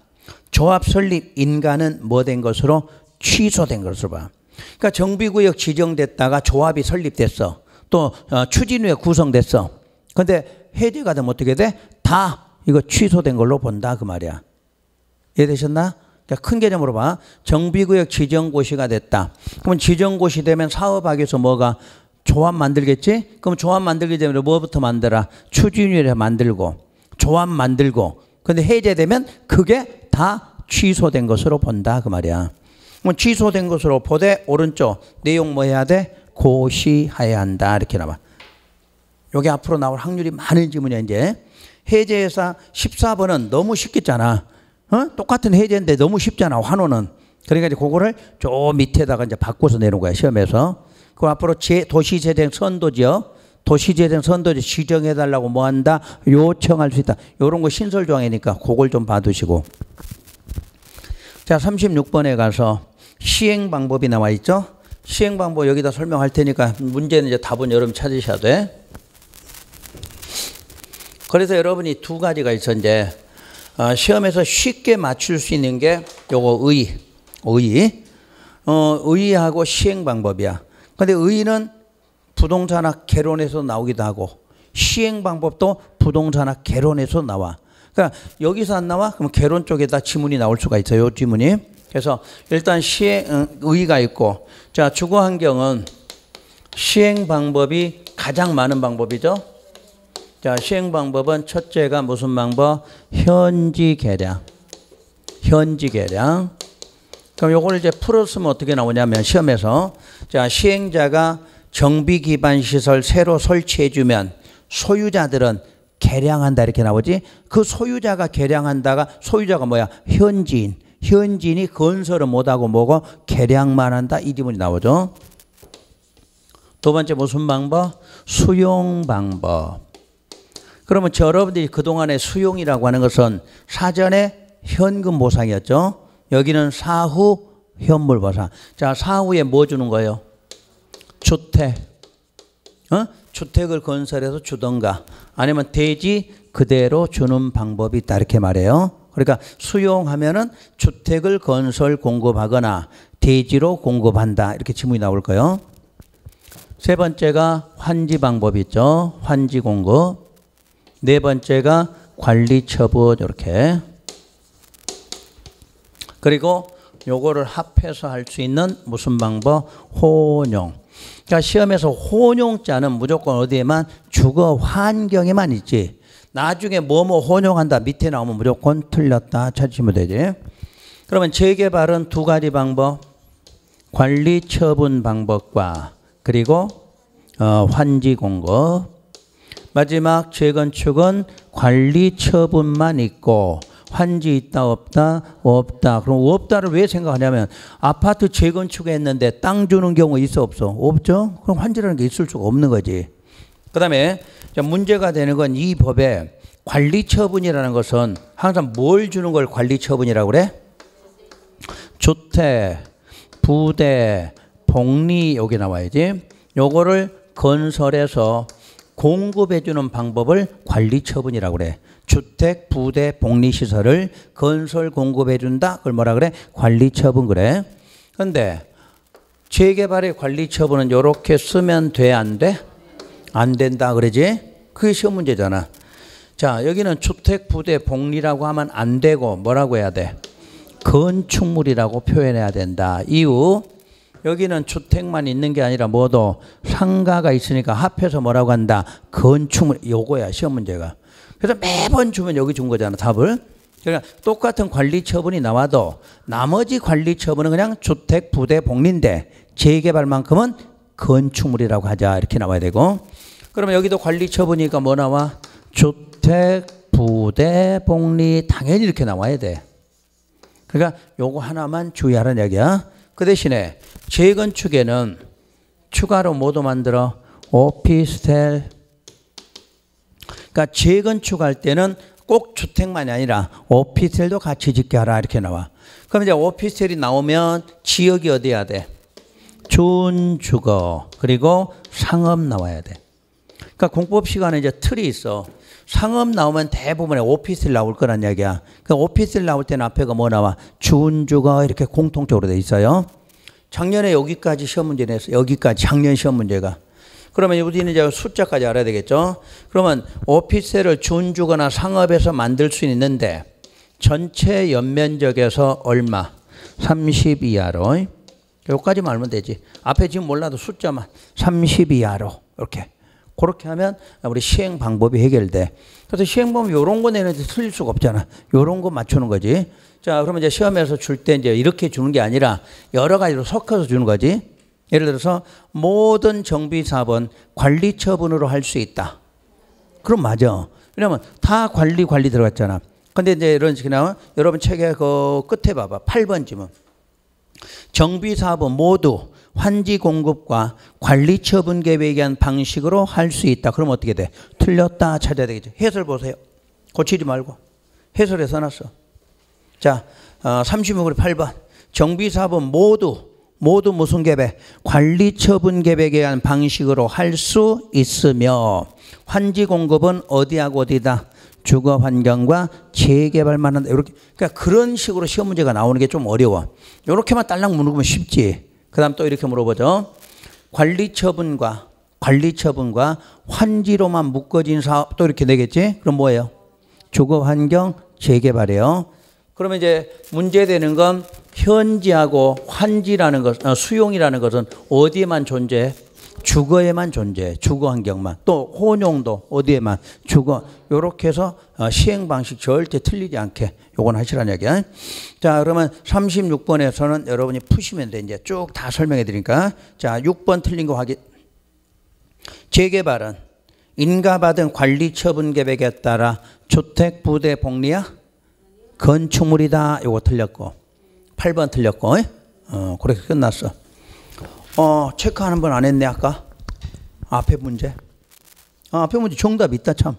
조합 설립 인가는 뭐 된 것으로? 취소된 것으로 봐. 그러니까 정비구역 지정됐다가 조합이 설립됐어. 또 추진위에 구성됐어. 근데 해제가 되면 어떻게 돼? 다 이거 취소된 걸로 본다 그 말이야. 이해되셨나? 큰 개념으로 봐. 정비구역 지정고시가 됐다. 그러면 지정고시 되면 사업하기 위해서 뭐가? 조합 만들겠지? 그럼 조합 만들기 전에 뭐부터 만들어? 추진위를 만들고 조합 만들고. 근데 해제되면 그게 다 취소된 것으로 본다 그 말이야. 그럼 취소된 것으로 보되 오른쪽 내용 뭐 해야 돼? 고시해야 한다 이렇게 나와. 요게 앞으로 나올 확률이 많은 질문이야. 이제 해제에서 14번은 너무 쉽겠잖아. 똑같은 해제인데 너무 쉽잖아. 환원은. 그러니까 이제 그거를 저 밑에다가 이제 바꿔서 내는 거야. 시험에서. 그 앞으로 도시재생 선도지역, 도시재생 선도지역 지정해달라고 뭐 한다? 요청할 수 있다. 요런 거 신설조항이니까 그걸 좀 봐두시고. 자, 36번에 가서 시행 방법이 나와 있죠? 시행 방법 여기다 설명할 테니까 문제는 이제 답은 여러분 찾으셔야 돼. 그래서 여러분이 두 가지가 있어. 이제 시험에서 쉽게 맞출 수 있는 게 요거 의의하고 시행 방법이야. 근데 의의는 부동산학 개론에서 나오기도 하고 시행 방법도 부동산학 개론에서 나와. 그러니까 여기서 안 나와? 그럼 개론 쪽에다 지문이 나올 수가 있어요. 요 지문이. 그래서 일단 의의가 있고, 자 주거환경은 시행 방법이 가장 많은 방법이죠. 자, 시행 방법은 첫째가 무슨 방법? 현지 개량. 현지 개량. 그럼 요걸 이제 풀었으면 어떻게 나오냐면 시험에서 자, 시행자가 정비 기반 시설 새로 설치해 주면 소유자들은 개량한다 이렇게 나오지. 그 소유자가 개량한다가 소유자가 뭐야? 현지인. 현지인이 건설을 못하고 뭐고 개량만 한다. 이 지문이 나오죠. 두 번째 무슨 방법? 수용 방법. 그러면 여러분들이 그동안의 수용이라고 하는 것은 사전에 현금 보상이었죠. 여기는 사후 현물 보상. 자, 사후에 뭐 주는 거예요? 주택. 주택을 건설해서 주던가 아니면 대지 그대로 주는 방법이 있다 이렇게 말해요. 그러니까 수용하면은 주택을 건설 공급하거나 대지로 공급한다 이렇게 지문이 나올 거예요. 세 번째가 환지 방법이 있죠. 환지 공급. 네 번째가 관리 처분 이렇게. 그리고 요거를 합해서 할 수 있는 무슨 방법? 혼용. 그러니까 시험에서 혼용자는 무조건 어디에만 주거 환경에만 있지. 나중에 뭐뭐 혼용한다 밑에 나오면 무조건 틀렸다 찾으시면 되지. 그러면 재개발은 두 가지 방법. 관리 처분 방법과 그리고 환지 공급. 마지막 재건축은 관리 처분만 있고 환지 있다 없다? 없다. 그럼 없다를 왜 생각하냐면 아파트 재건축했는데 땅 주는 경우 있어 없어? 없죠. 그럼 환지라는 게 있을 수가 없는 거지. 그 다음에 문제가 되는 건 이 법에 관리 처분이라는 것은 항상 뭘 주는 걸 관리 처분이라고 그래? 주택, 부대, 복리 여기 나와야지. 요거를 건설해서 공급해 주는 방법을 관리 처분이라고 그래. 주택, 부대, 복리시설을 건설 공급해 준다. 그걸 뭐라 그래? 관리 처분 그래. 그런데 재개발의 관리 처분은 이렇게 쓰면 돼? 안 돼? 안 된다 그러지? 그게 시험 문제잖아. 자, 여기는 주택, 부대, 복리라고 하면 안 되고 뭐라고 해야 돼? 건축물이라고 표현해야 된다. 이유 여기는 주택만 있는 게 아니라 뭐도 상가가 있으니까 합해서 뭐라고 한다? 건축물. 요거야 시험 문제가. 그래서 매번 주면 여기 준 거잖아 답을. 그러니까 똑같은 관리 처분이 나와도 나머지 관리 처분은 그냥 주택, 부대, 복리인데 재개발만큼은 건축물이라고 하자 이렇게 나와야 되고. 그러면 여기도 관리 처분이니까 뭐 나와? 주택, 부대, 복리 당연히 이렇게 나와야 돼. 그러니까 요거 하나만 주의하라는 얘기야. 그 대신에 재건축에는 추가로 뭐도 만들어? 오피스텔. 그러니까 재건축할 때는 꼭 주택만이 아니라 오피스텔도 같이 짓게 하라 이렇게 나와. 그럼 이제 오피스텔이 나오면 지역이 어디야 돼? 준주거 그리고 상업 나와야 돼. 그러니까 공법 시간에 이제 틀이 있어. 상업 나오면 대부분의 오피스텔 나올 거란 얘기야. 그 오피스텔 나올 때는 앞에가 뭐 나와? 준주거 이렇게 공통적으로 돼 있어요. 작년에 여기까지 시험 문제 냈어. 여기까지 작년 시험 문제가. 그러면 우리는 이제 숫자까지 알아야 되겠죠. 그러면 오피스텔을 준주거나 상업에서 만들 수 있는데 전체 연면적에서 얼마? 30 이하로. 여기까지만 알면 되지. 앞에 지금 몰라도 숫자만 30 이하로 이렇게. 그렇게 하면 우리 시행 방법이 해결돼. 그래서 시행 방법 이런 거 내는데 틀릴 수가 없잖아. 이런 거 맞추는 거지. 자, 그러면 이제 시험에서 줄 때 이제 이렇게 주는 게 아니라 여러 가지로 섞어서 주는 거지. 예를 들어서 모든 정비 사업은 관리 처분으로 할 수 있다. 그럼 맞아. 왜냐면 다 관리 들어갔잖아. 근데 이제 이런 식이 나와. 여러분 책에 그 끝에 봐봐. 8번 지문. 정비 사업은 모두 환지 공급과 관리 처분 계획에 의한 방식으로 할 수 있다. 그럼 어떻게 돼? 틀렸다 찾아야 되겠죠. 해설 보세요. 고치지 말고. 해설에 써놨어. 자, 36의 8번. 정비 사업은 모두 무슨 계획? 관리 처분 계획에 의한 방식으로 할 수 있으며 환지 공급은 어디하고 어디다? 주거 환경과 재개발만 한다. 이렇게. 그러니까 그런 식으로 시험 문제가 나오는 게 좀 어려워. 이렇게만 딸랑 물어보면 쉽지. 그 다음 또 이렇게 물어보죠. 관리 처분과 환지로만 묶어진 사업 또 이렇게 되겠지? 그럼 뭐예요? 주거 환경 재개발이에요. 그러면 이제 문제되는 건 현지하고 환지라는 것, 수용이라는 것은 어디에만 존재해? 주거에만 존재해. 주거 환경만. 또 혼용도 어디에만? 주거. 요렇게 해서 시행 방식 절대 틀리지 않게 요건 하시라는 얘기야. 자, 그러면 36번에서는 여러분이 푸시면 돼. 이제 쭉 다 설명해 드리니까. 자, 6번 틀린 거 확인. 재개발은 인가받은 관리 처분 계획에 따라 주택, 부대, 복리야? 건축물이다. 요거 틀렸고. 8번 틀렸고, 그렇게 끝났어. 체크 한 번 안 했네, 아까. 앞에 문제. 앞에 문제 정답 있다, 참.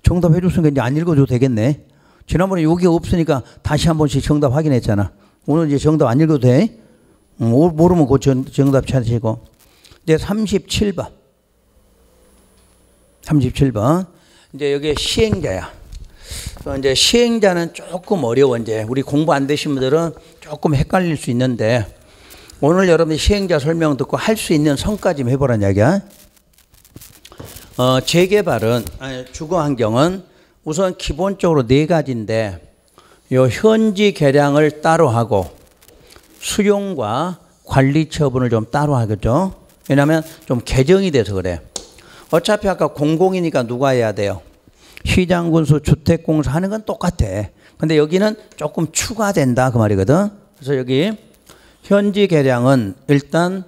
정답 해줬으니까 이제 안 읽어줘도 되겠네. 지난번에 여기 없으니까 다시 한 번씩 정답 확인했잖아. 오늘 이제 정답 안 읽어도 돼. 모르면 그 정답 찾으시고. 이제 37번. 37번. 이제 여기 시행자야. 이제 시행자는 조금 어려워. 이제 우리 공부 안 되신 분들은 조금 헷갈릴 수 있는데, 오늘 여러분이 시행자 설명 듣고 할 수 있는 선까지 해보라는 이야기야. 재개발은, 주거 환경은 우선 기본적으로 4가지인데, 요 현지 개량을 따로 하고, 수용과 관리 처분을 좀 따로 하겠죠. 왜냐하면 좀 개정이 돼서 그래. 어차피 아까 공공이니까 누가 해야 돼요? 시장군수 주택공사 하는 건 똑같아. 근데 여기는 조금 추가된다 그 말이거든. 그래서 여기 현지 개량은 일단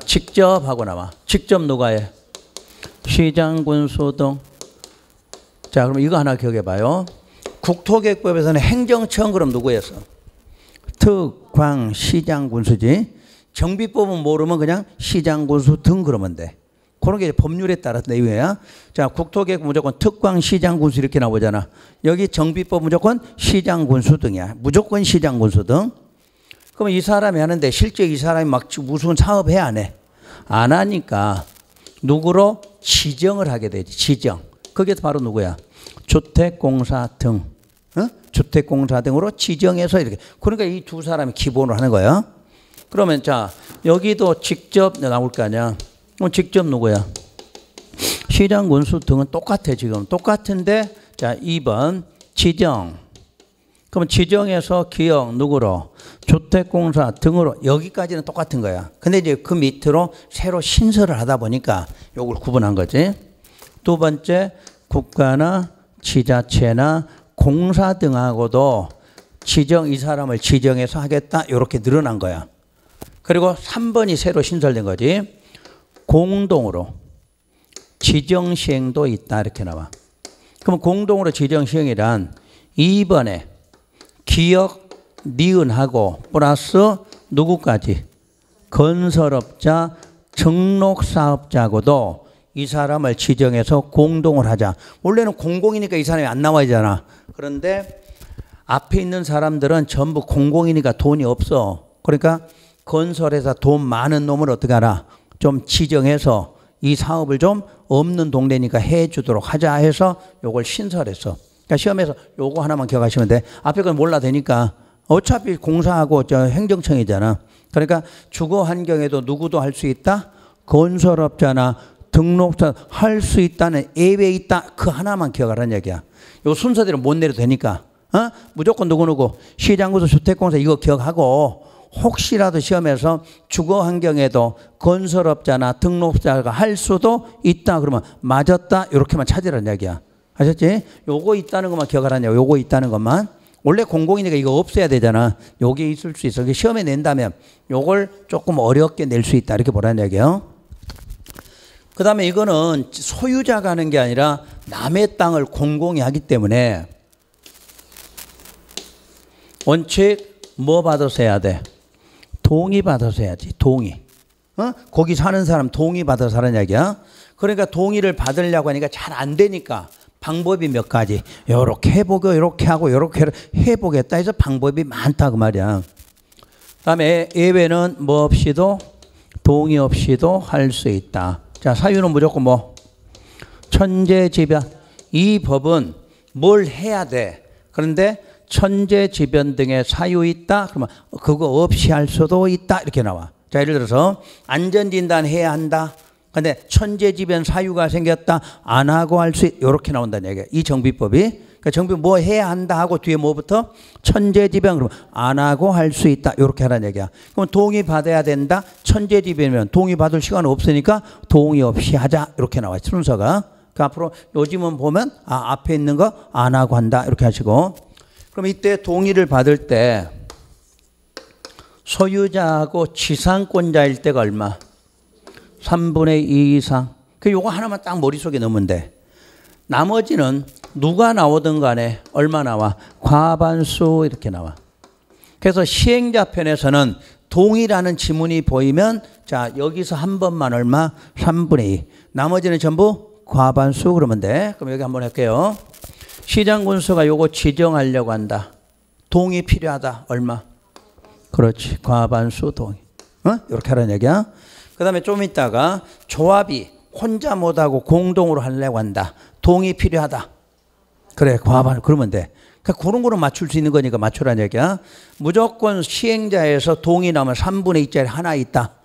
직접 하고 나와. 직접 누가 해? 시장군수 등. 자, 그럼 이거 하나 기억해 봐요. 국토계획법에서는 행정처는 그럼 누구 했어? 특광시장군수지. 정비법은 모르면 그냥 시장군수 등 그러면 돼. 그런 게 법률에 따라서 내용이야. 자, 국토계획 무조건 특광시장군수 이렇게 나오잖아. 여기 정비법 무조건 시장군수 등이야. 무조건 시장군수 등. 그럼 이 사람이 하는데 실제 이 사람이 막 무슨 사업해 안 해? 안 하니까 누구로 지정을 하게 되지. 지정. 그게 바로 누구야? 주택공사 등. 주택공사 등으로 지정해서 이렇게. 그러니까 이 두 사람이 기본으로 하는 거야. 그러면 자, 여기도 직접 나올 거 아니야. 직접 누구야? 시장군수 등은 똑같아. 지금 똑같은데, 자 2번 지정. 그럼 지정해서 기억 누구로? 주택공사 등으로. 여기까지는 똑같은 거야. 근데 이제 그 밑으로 새로 신설을 하다 보니까 요걸 구분한 거지. 두 번째, 국가나 지자체나 공사 등하고도 지정, 이 사람을 지정해서 하겠다 이렇게 늘어난 거야. 그리고 3번이 새로 신설된 거지. 공동으로 지정 시행도 있다 이렇게 나와. 그럼 공동으로 지정 시행이란 2번에 기역, 니은하고 플러스 누구까지? 건설업자, 등록사업자하고도 이 사람을 지정해서 공동을 하자. 원래는 공공이니까 이 사람이 안 나와야잖아. 그런데 앞에 있는 사람들은 전부 공공이니까 돈이 없어. 그러니까 건설회사 돈 많은 놈을 어떻게 하라? 좀 지정해서 이 사업을 좀 없는 동네니까 해주도록 하자 해서 요걸 신설했어. 그러니까 시험에서 요거 하나만 기억하시면 돼. 앞에 건 몰라 되니까 어차피 공사하고 저 행정청이잖아. 그러니까 주거 환경에도 누구도 할 수 있다. 건설업자나 등록자 할 수 있다는 예외 있다. 그 하나만 기억하라는 얘기야. 요 순서대로 못 내려도 되니까. 무조건 누구누구 시장구조 주택공사 이거 기억하고 혹시라도 시험에서 주거 환경에도 건설업자나 등록자가 할 수도 있다. 그러면 맞았다. 이렇게만 찾으라는 얘기야. 아셨지? 요거 있다는 것만 기억하라는 얘기야. 요거 있다는 것만. 원래 공공이니까 이거 없애야 되잖아. 요게 있을 수 있어. 시험에 낸다면 요걸 조금 어렵게 낼 수 있다. 이렇게 보라는 얘기예요. 그 다음에 이거는 소유자가 하는 게 아니라 남의 땅을 공공이 하기 때문에 원칙 뭐 받아서 해야 돼? 동의 받아서 해야지. 동의. 거기 사는 사람 동의 받아서 하는 얘기야. 그러니까 동의를 받으려고 하니까 잘 안 되니까 방법이 몇 가지. 요렇게 해보고 요렇게 하고 요렇게 해보겠다 해서 방법이 많다 그 말이야. 그다음에 예외는 뭐 없이도 동의 없이도 할 수 있다. 자, 사유는 무조건 뭐? 천재지변. 이 법은 뭘 해야 돼. 그런데 천재지변 등의 사유 있다. 그러면 그거 없이 할 수도 있다. 이렇게 나와. 자, 예를 들어서 안전진단 해야 한다. 근데 천재지변 사유가 생겼다. 안 하고 할 수 이렇게 나온다는 얘기야. 이 정비법이. 그러니까 정비 뭐 해야 한다 하고 뒤에 뭐부터? 천재지변. 그러면 안 하고 할 수 있다. 이렇게 하라는 얘기야. 그럼 동의 받아야 된다. 천재지변이면 동의 받을 시간 없으니까 동의 없이 하자. 이렇게 나와. 순서가. 그 앞으로 요즘은 보면 앞에 있는 거 안 하고 한다. 이렇게 하시고. 그럼 이때 동의를 받을 때 소유자하고 지상권자일 때가 얼마? 3분의 2 이상. 그 요거 하나만 딱 머릿속에 넣으면 돼. 나머지는 누가 나오든 간에 얼마 나와? 과반수 이렇게 나와. 그래서 시행자 편에서는 동의라는 지문이 보이면 자 여기서 한 번만 얼마? 3분의 2. 나머지는 전부 과반수 그러면 돼. 그럼 여기 한번 할게요. 시장군수가 요거 지정하려고 한다. 동의 필요하다. 얼마? 그렇지. 과반수 동의. 이렇게 하라는 얘기야. 그 다음에 좀 있다가 조합이 혼자 못하고 공동으로 하려고 한다. 동의 필요하다. 그래. 과반. 그러면 돼. 그러니까 그런 거로 맞출 수 있는 거니까 맞추라는 얘기야. 무조건 시행자에서 동의 나면 3분의 2짜리 하나 있다.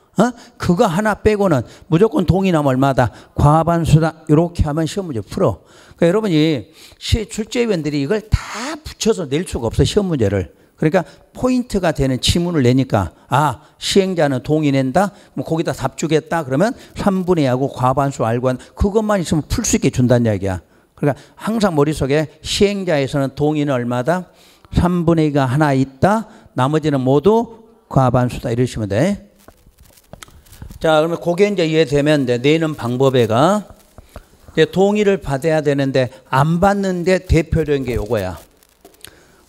그거 하나 빼고는 무조건 동의 나면 얼마다? 과반수다. 이렇게 하면 시험 문제 풀어. 그러니까 여러분이 출제위원들이 이걸 다 붙여서 낼 수가 없어. 시험 문제를. 그러니까 포인트가 되는 지문을 내니까 아 시행자는 동의 낸다. 뭐 거기다 답 주겠다. 그러면 3분의 2하고 과반수 알고 그것만 있으면 풀 수 있게 준다는 이야기야. 그러니까 항상 머릿속에 시행자에서는 동의는 얼마다? 3분의 2가 하나 있다. 나머지는 모두 과반수다. 이러시면 돼. 자, 그러면 그게 이제 이해되면 내는 방법에가 이제 동의를 받아야 되는데 안 받는데 대표적인 게 요거야.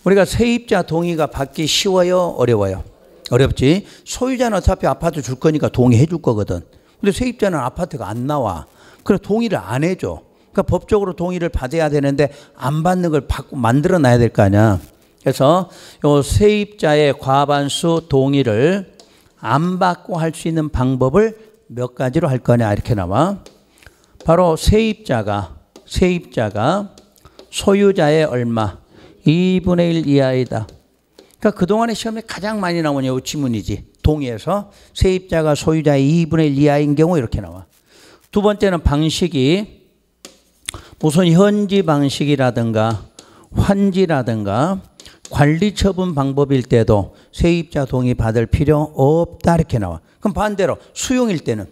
우리가 세입자 동의가 받기 쉬워요? 어려워요? 어렵지. 소유자는 어차피 아파트 줄 거니까 동의해 줄 거거든. 근데 세입자는 아파트가 안 나와. 그래서 동의를 안 해줘. 그러니까 법적으로 동의를 받아야 되는데 안 받는 걸 받고 만들어 놔야 될 거 아니야. 그래서 요 세입자의 과반수 동의를 안 받고 할 수 있는 방법을 몇 가지로 할 거냐 이렇게 나와. 바로 세입자가 소유자의 얼마? 2분의 1 이하이다. 그러니까 그동안의 시험에 가장 많이 나오는 요 지문이지. 동의해서 세입자가 소유자의 2분의 1 이하인 경우 이렇게 나와. 두 번째는 방식이 무슨 현지 방식이라든가 환지라든가 관리 처분 방법일 때도 세입자 동의 받을 필요 없다 이렇게 나와. 그럼 반대로 수용일 때는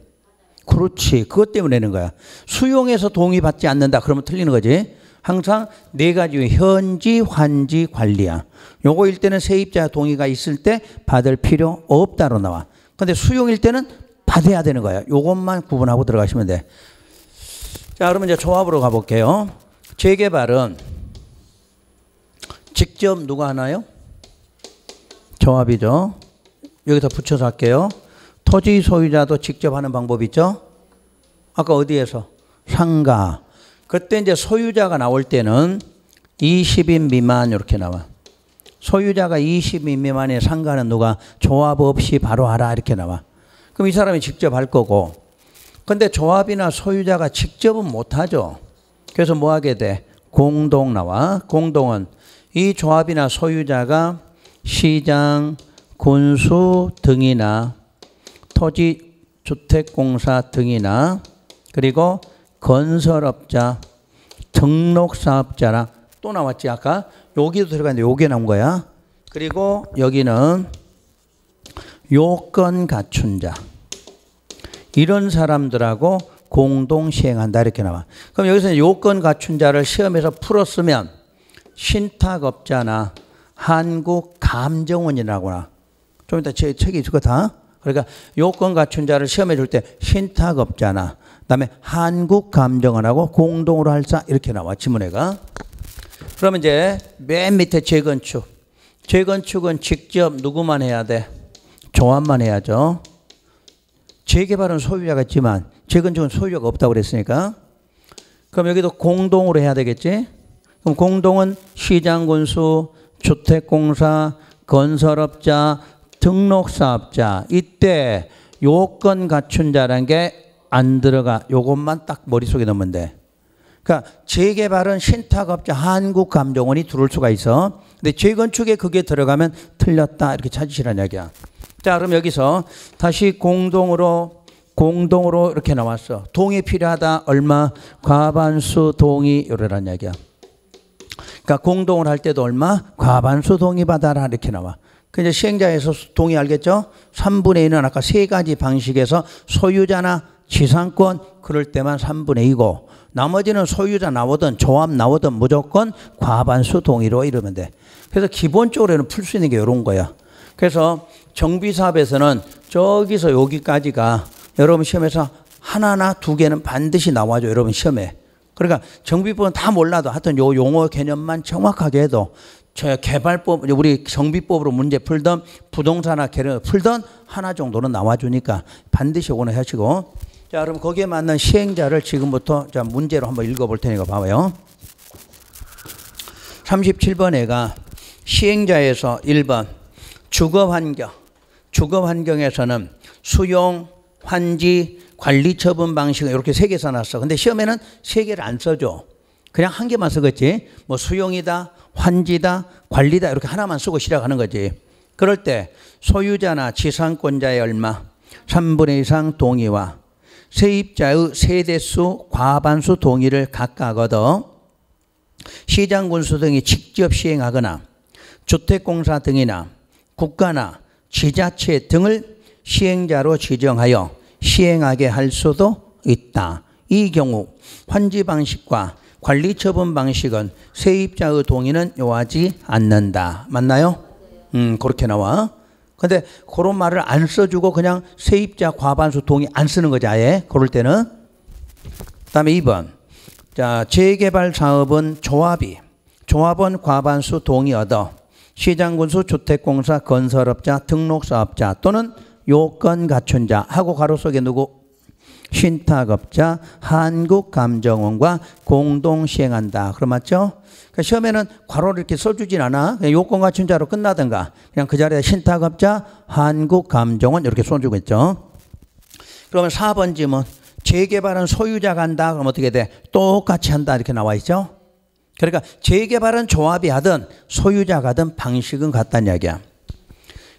그렇지. 그것 때문에 내는 거야. 수용해서 동의 받지 않는다. 그러면 틀리는 거지. 항상 네 가지 현지, 환지, 관리야. 요거일 때는 세입자 동의가 있을 때 받을 필요 없다로 나와. 근데 수용일 때는 받아야 되는 거야. 요것만 구분하고 들어가시면 돼. 자, 그러면 이제 조합으로 가볼게요. 재개발은 직접 누가 하나요? 조합이죠. 여기서 붙여서 할게요. 토지 소유자도 직접 하는 방법 있죠? 아까 어디에서? 상가. 그때 이제 소유자가 나올 때는 20인 미만 이렇게 나와. 소유자가 20인 미만의 상가는 누가? 조합 없이 바로 하라 이렇게 나와. 그럼 이 사람이 직접 할 거고. 근데 조합이나 소유자가 직접은 못하죠. 그래서 뭐 하게 돼? 공동 나와. 공동은 이 조합이나 소유자가 시장, 군수 등이나 토지주택공사 등이나 그리고 건설업자, 등록사업자랑 또 나왔지 아까? 여기도 들어갔는데 여기에 나온 거야. 그리고 여기는 요건 갖춘 자. 이런 사람들하고 공동 시행한다 이렇게 나와. 그럼 여기서 요건 갖춘 자를 시험에서 풀었으면 신탁업자나 한국감정원이라고 나. 좀 이따 제 책이 있을 거다. 그러니까 요건 갖춘 자를 시험에 줄 때 신탁업자나 그다음에 한국감정원하고 공동으로 할사 이렇게 나와 지문에가. 그러면 이제 맨 밑에 재건축. 재건축은 직접 누구만 해야 돼? 조합만 해야죠. 재개발은 소유자가 있지만 재건축은 소유자가 없다고 그랬으니까. 그럼 여기도 공동으로 해야 되겠지? 그럼 공동은 시장군수, 주택공사, 건설업자, 등록사업자. 이때 요건 갖춘 자라는 게 안 들어가. 요것만 딱 머릿속에 넣으면 돼. 그러니까 재개발은 신탁업자, 한국감정원이 들어올 수가 있어. 근데 재건축에 그게 들어가면 틀렸다. 이렇게 찾으시라는 얘기야. 자, 그럼 여기서 다시 공동으로 이렇게 나왔어. 동의 필요하다. 얼마? 과반수 동의. 이러란 얘기야. 그러니까 공동을 할 때도 얼마? 과반수 동의 받아라. 이렇게 나와. 그 이제 시행자에서 동의 알겠죠? 3분의 1은 아까 세 가지 방식에서 소유자나 지상권 그럴 때만 3분의 2고 나머지는 소유자 나오든 조합 나오든 무조건 과반수 동의로 이러면 돼. 그래서 기본적으로는 풀 수 있는 게 이런 거야. 그래서 정비사업에서는 저기서 여기까지가 여러분 시험에서 하나나 두 개는 반드시 나와줘. 여러분 시험에. 그러니까 정비법은 다 몰라도 하여튼 요 용어 개념만 정확하게 해도 저 개발법, 우리 정비법으로 문제 풀던 부동산학 풀던 하나 정도는 나와주니까 반드시 오늘 하시고. 자, 그럼 거기에 맞는 시행자를 지금부터 자 문제로 한번 읽어볼 테니까 봐봐요. 37번에가 시행자에서 1번 주거환경. 주거환경에서는 수용, 환지, 관리 처분 방식은 이렇게 3개 써놨어. 근데 시험에는 3개를 안 써줘. 그냥 한 개만 쓰겠지. 뭐 수용이다, 환지다, 관리다 이렇게 하나만 쓰고 시작하는 거지. 그럴 때 소유자나 지상권자의 얼마, 3분의 2 이상 동의와 세입자의 세대수, 과반수 동의를 각각 얻어 시장군수 등이 직접 시행하거나 주택공사 등이나 국가나 지자체 등을 시행자로 지정하여 시행하게 할 수도 있다. 이 경우 환지 방식과 관리 처분 방식은 세입자의 동의는 요하지 않는다. 맞나요? 그렇게 나와. 근데 그런 말을 안 써주고 그냥 세입자 과반수 동의 안 쓰는 거지 아예. 그럴 때는. 그 다음에 2번. 자, 재개발 사업은 조합원 과반수 동의 얻어 시장군수, 주택공사, 건설업자, 등록사업자 또는 요건 갖춘 자 하고 가로 속에 누구? 신탁업자, 한국감정원과 공동 시행한다. 그럼 맞죠? 그러니까 시험에는 괄호를 이렇게 써주진 않아. 그냥 요건 갖춘 자로 끝나든가 그냥 그 자리에 신탁업자, 한국감정원 이렇게 써주고 있죠. 그러면 4번 질문. 재개발은 소유자가 한다. 그럼 어떻게 돼? 똑같이 한다. 이렇게 나와 있죠. 그러니까 재개발은 조합이 하든 소유자가 하든 방식은 같다는 이야기야.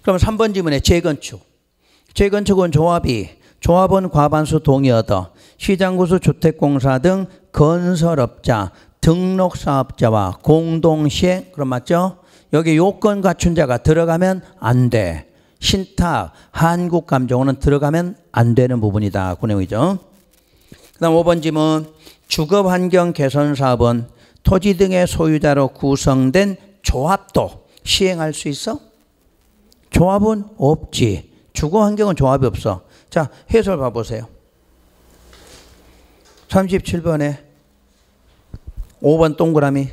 그러면 3번 질문에 재건축. 재건축은 조합원 과반수 동의 얻어 시장군수, 주택공사 등 건설업자, 등록사업자와 공동시행. 그럼 맞죠? 여기 요건 갖춘 자가 들어가면 안 돼. 신탁, 한국감정원은 들어가면 안 되는 부분이다. 그 내용이죠. 그 다음 5번 질문. 주거환경 개선 사업은 토지 등의 소유자로 구성된 조합도 시행할 수 있어? 조합은 없지. 주거환경은 조합이 없어. 자, 해설 봐보세요. 37번에 5번 동그라미.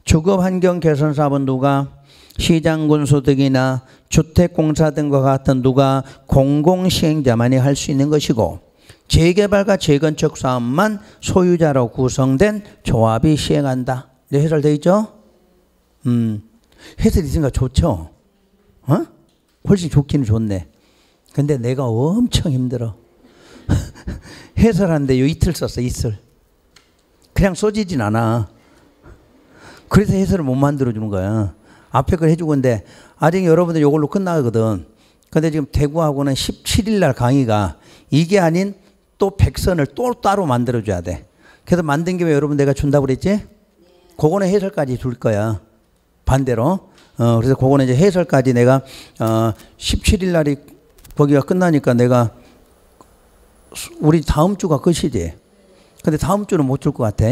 주거환경 개선 사업은 누가? 시장군수 등이나 주택공사 등과 같은 누가 공공시행자만이 할 수 있는 것이고 재개발과 재건축 사업만 소유자로 구성된 조합이 시행한다. 네, 해설되어 있죠? 해설이 있으니까 좋죠? 훨씬 좋기는 좋네. 근데 내가 엄청 힘들어. 해설하는데 요 이틀 썼어, 이틀. 그냥 써지진 않아. 그래서 해설을 못 만들어주는 거야. 앞에 걸 해주고 있는데 아직 여러분들 이걸로 끝나거든. 근데 지금 대구하고는 17일 날 강의가 이게 아닌 또 100선을 또 따로 만들어줘야 돼. 그래서 만든 김에 여러분 내가 준다고 그랬지? 그거는 해설까지 줄 거야. 반대로. 그래서 그거는 이제 해설까지 내가 17일 날이 거기가 끝나니까 내가 우리 다음 주가 끝이지. 근데 다음 주는 못 줄 것 같아.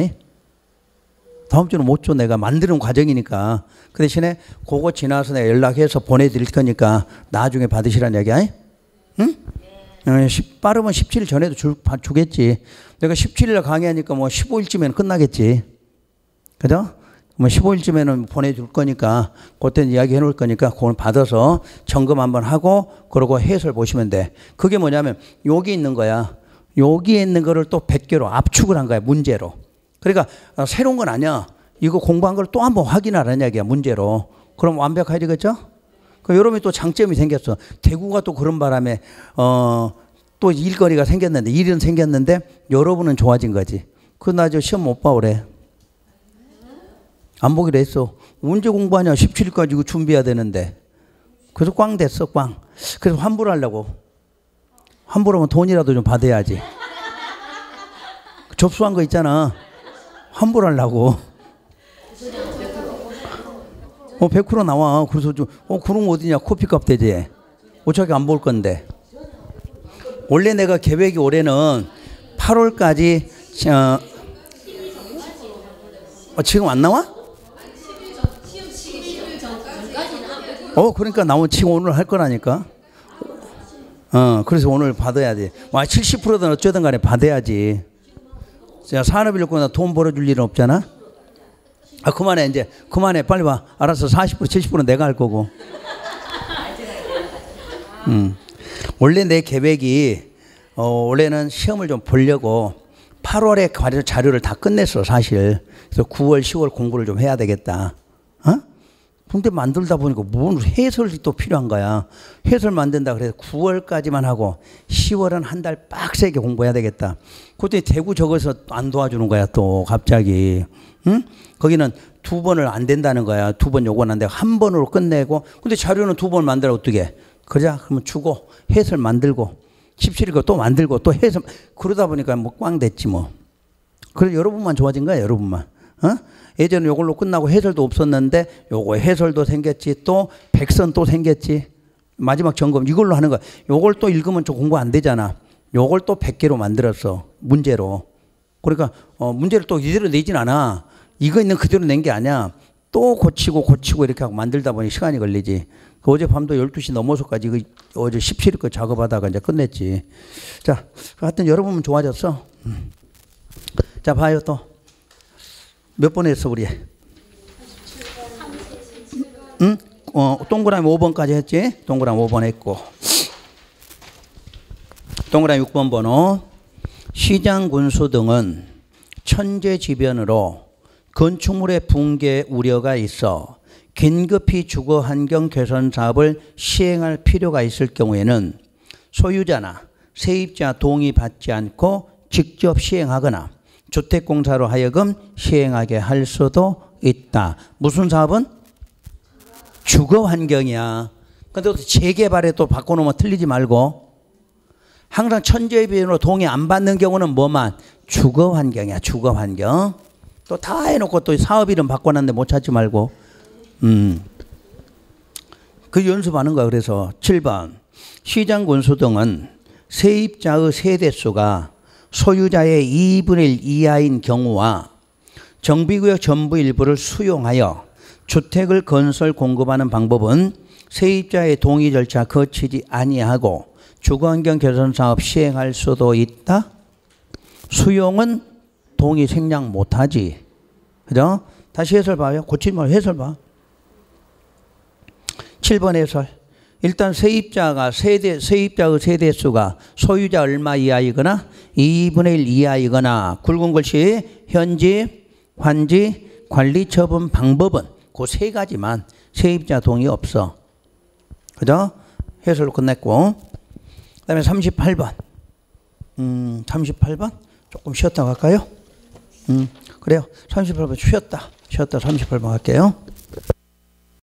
다음 주는 못 줘. 내가 만드는 과정이니까. 그 대신에 그거 지나서 내가 연락해서 보내드릴 거니까 나중에 받으시라는 이야기야. 응? 빠르면 17일 전에도 주겠지. 내가 17일 강의하니까 뭐 15일쯤에는 끝나겠지. 그죠? 뭐 15일쯤에는 보내줄 거니까 그때는 이야기 해놓을 거니까 그걸 받아서 점검 한번 하고 그러고 해설 보시면 돼. 그게 뭐냐면 여기 있는 거야. 여기에 있는 거를 또 100개로 압축을 한 거야. 문제로. 그러니까 새로운 건 아니야. 이거 공부한 걸 또 한번 확인하라는 이야기야. 문제로. 그럼 완벽해야 되겠죠? 그럼 여러분이 또 장점이 생겼어. 대구가 또 그런 바람에 또 일거리가 생겼는데 일은 생겼는데 여러분은 좋아진 거지. 그 나 저 시험 못 봐 그래. 안 보기로 했어. 언제 공부하냐. 17일까지 이거 준비해야 되는데. 그래서 꽝 됐어. 꽝. 그래서 환불하려고. 환불하면 돈이라도 좀 받아야지. 접수한 거 있잖아. 환불하려고. 100% 나와. 그래서 좀 그럼 어디냐. 커피값 되지. 어차피 안 볼 건데. 원래 내가 계획이 올해는 8월까지 지금 안 나와? 그러니까 나온 지금 오늘 할 거라니까. 그래서 오늘 받아야 돼. 70%든 어쩌든 간에 받아야지. 산업인력보다 돈 벌어줄 일은 없잖아. 아, 그만해, 이제. 그만해. 빨리 와. 알았어. 40%, 70%는 내가 할 거고. 원래 내 계획이, 원래는 시험을 좀 보려고 8월에 과제 자료를 다 끝냈어, 사실. 그래서 9월, 10월 공부를 좀 해야 되겠다. 근데 만들다 보니까 뭔 해설이 또 필요한 거야. 해설 만든다 그래서 9월까지만 하고 10월은 한 달 빡세게 공부해야 되겠다. 그랬더니 대구 적어서 안 도와주는 거야, 또 갑자기. 응? 거기는 2번을 안 된다는 거야. 2번 요구하는데 한 번으로 끝내고. 근데 자료는 2번 만들어 어떻게? 그러자 그러면 주고 해설 만들고 17일 또 만들고 또 해설. 그러다 보니까 뭐 꽝 됐지 뭐. 그래서 여러분만 좋아진 거야, 여러분만. 예전에 요걸로 끝나고 해설도 없었는데 요거 해설도 생겼지, 또 백선 또 생겼지. 마지막 점검 이걸로 하는 거야. 요걸 또 읽으면 좀 공부 안 되잖아. 요걸 또 100개로 만들었어, 문제로. 그러니까 문제를 또 이대로 내진 않아. 이거 있는 그대로 낸 게 아니야. 또 고치고 이렇게 하고 만들다 보니 시간이 걸리지. 어젯밤도 12시 넘어서까지 이거 어제 17일 거 작업하다가 이제 끝냈지. 자, 하여튼 여러분 좋아졌어. 자, 봐요 또. 몇 번 했어 우리? 응? 동그라미 5번까지 했지? 동그라미 5번 했고, 동그라미 6번 번호. 시장 군수 등은 천재지변으로 건축물의 붕괴 우려가 있어 긴급히 주거 환경 개선 사업을 시행할 필요가 있을 경우에는 소유자나 세입자 동의 받지 않고 직접 시행하거나 주택공사로 하여금 시행하게 할 수도 있다. 무슨 사업은? 주거 환경이야. 근데 또 재개발에 또 바꿔놓으면 틀리지 말고, 항상 천재지변으로 동의 안 받는 경우는 뭐만? 주거 환경이야, 주거 환경. 또 다 해놓고 또 사업 이름 바꿔놨는데 못 찾지 말고. 그 연습하는 거야. 그래서 7번. 시장 군수 등은 세입자의 세대수가 소유자의 2분의 1 이하인 경우와 정비구역 전부 일부를 수용하여 주택을 건설 공급하는 방법은 세입자의 동의 절차 거치지 아니하고 주거환경 개선 사업 시행할 수도 있다. 수용은 동의 생략 못하지. 그죠? 다시 해설 봐요. 고치지 말고 해설 봐. 7번 해설. 일단 세입자의 세대수가 소유자 얼마 이하이거나 2분의 1 이하이거나, 굵은 글씨 현지, 환지, 관리 처분 방법은 그 세 가지만, 세입자 동의 없어. 그죠? 해설로 끝냈고, 그 다음에 38번. 38번? 조금 쉬었다 갈까요? 그래요. 38번 쉬었다 38번 할게요.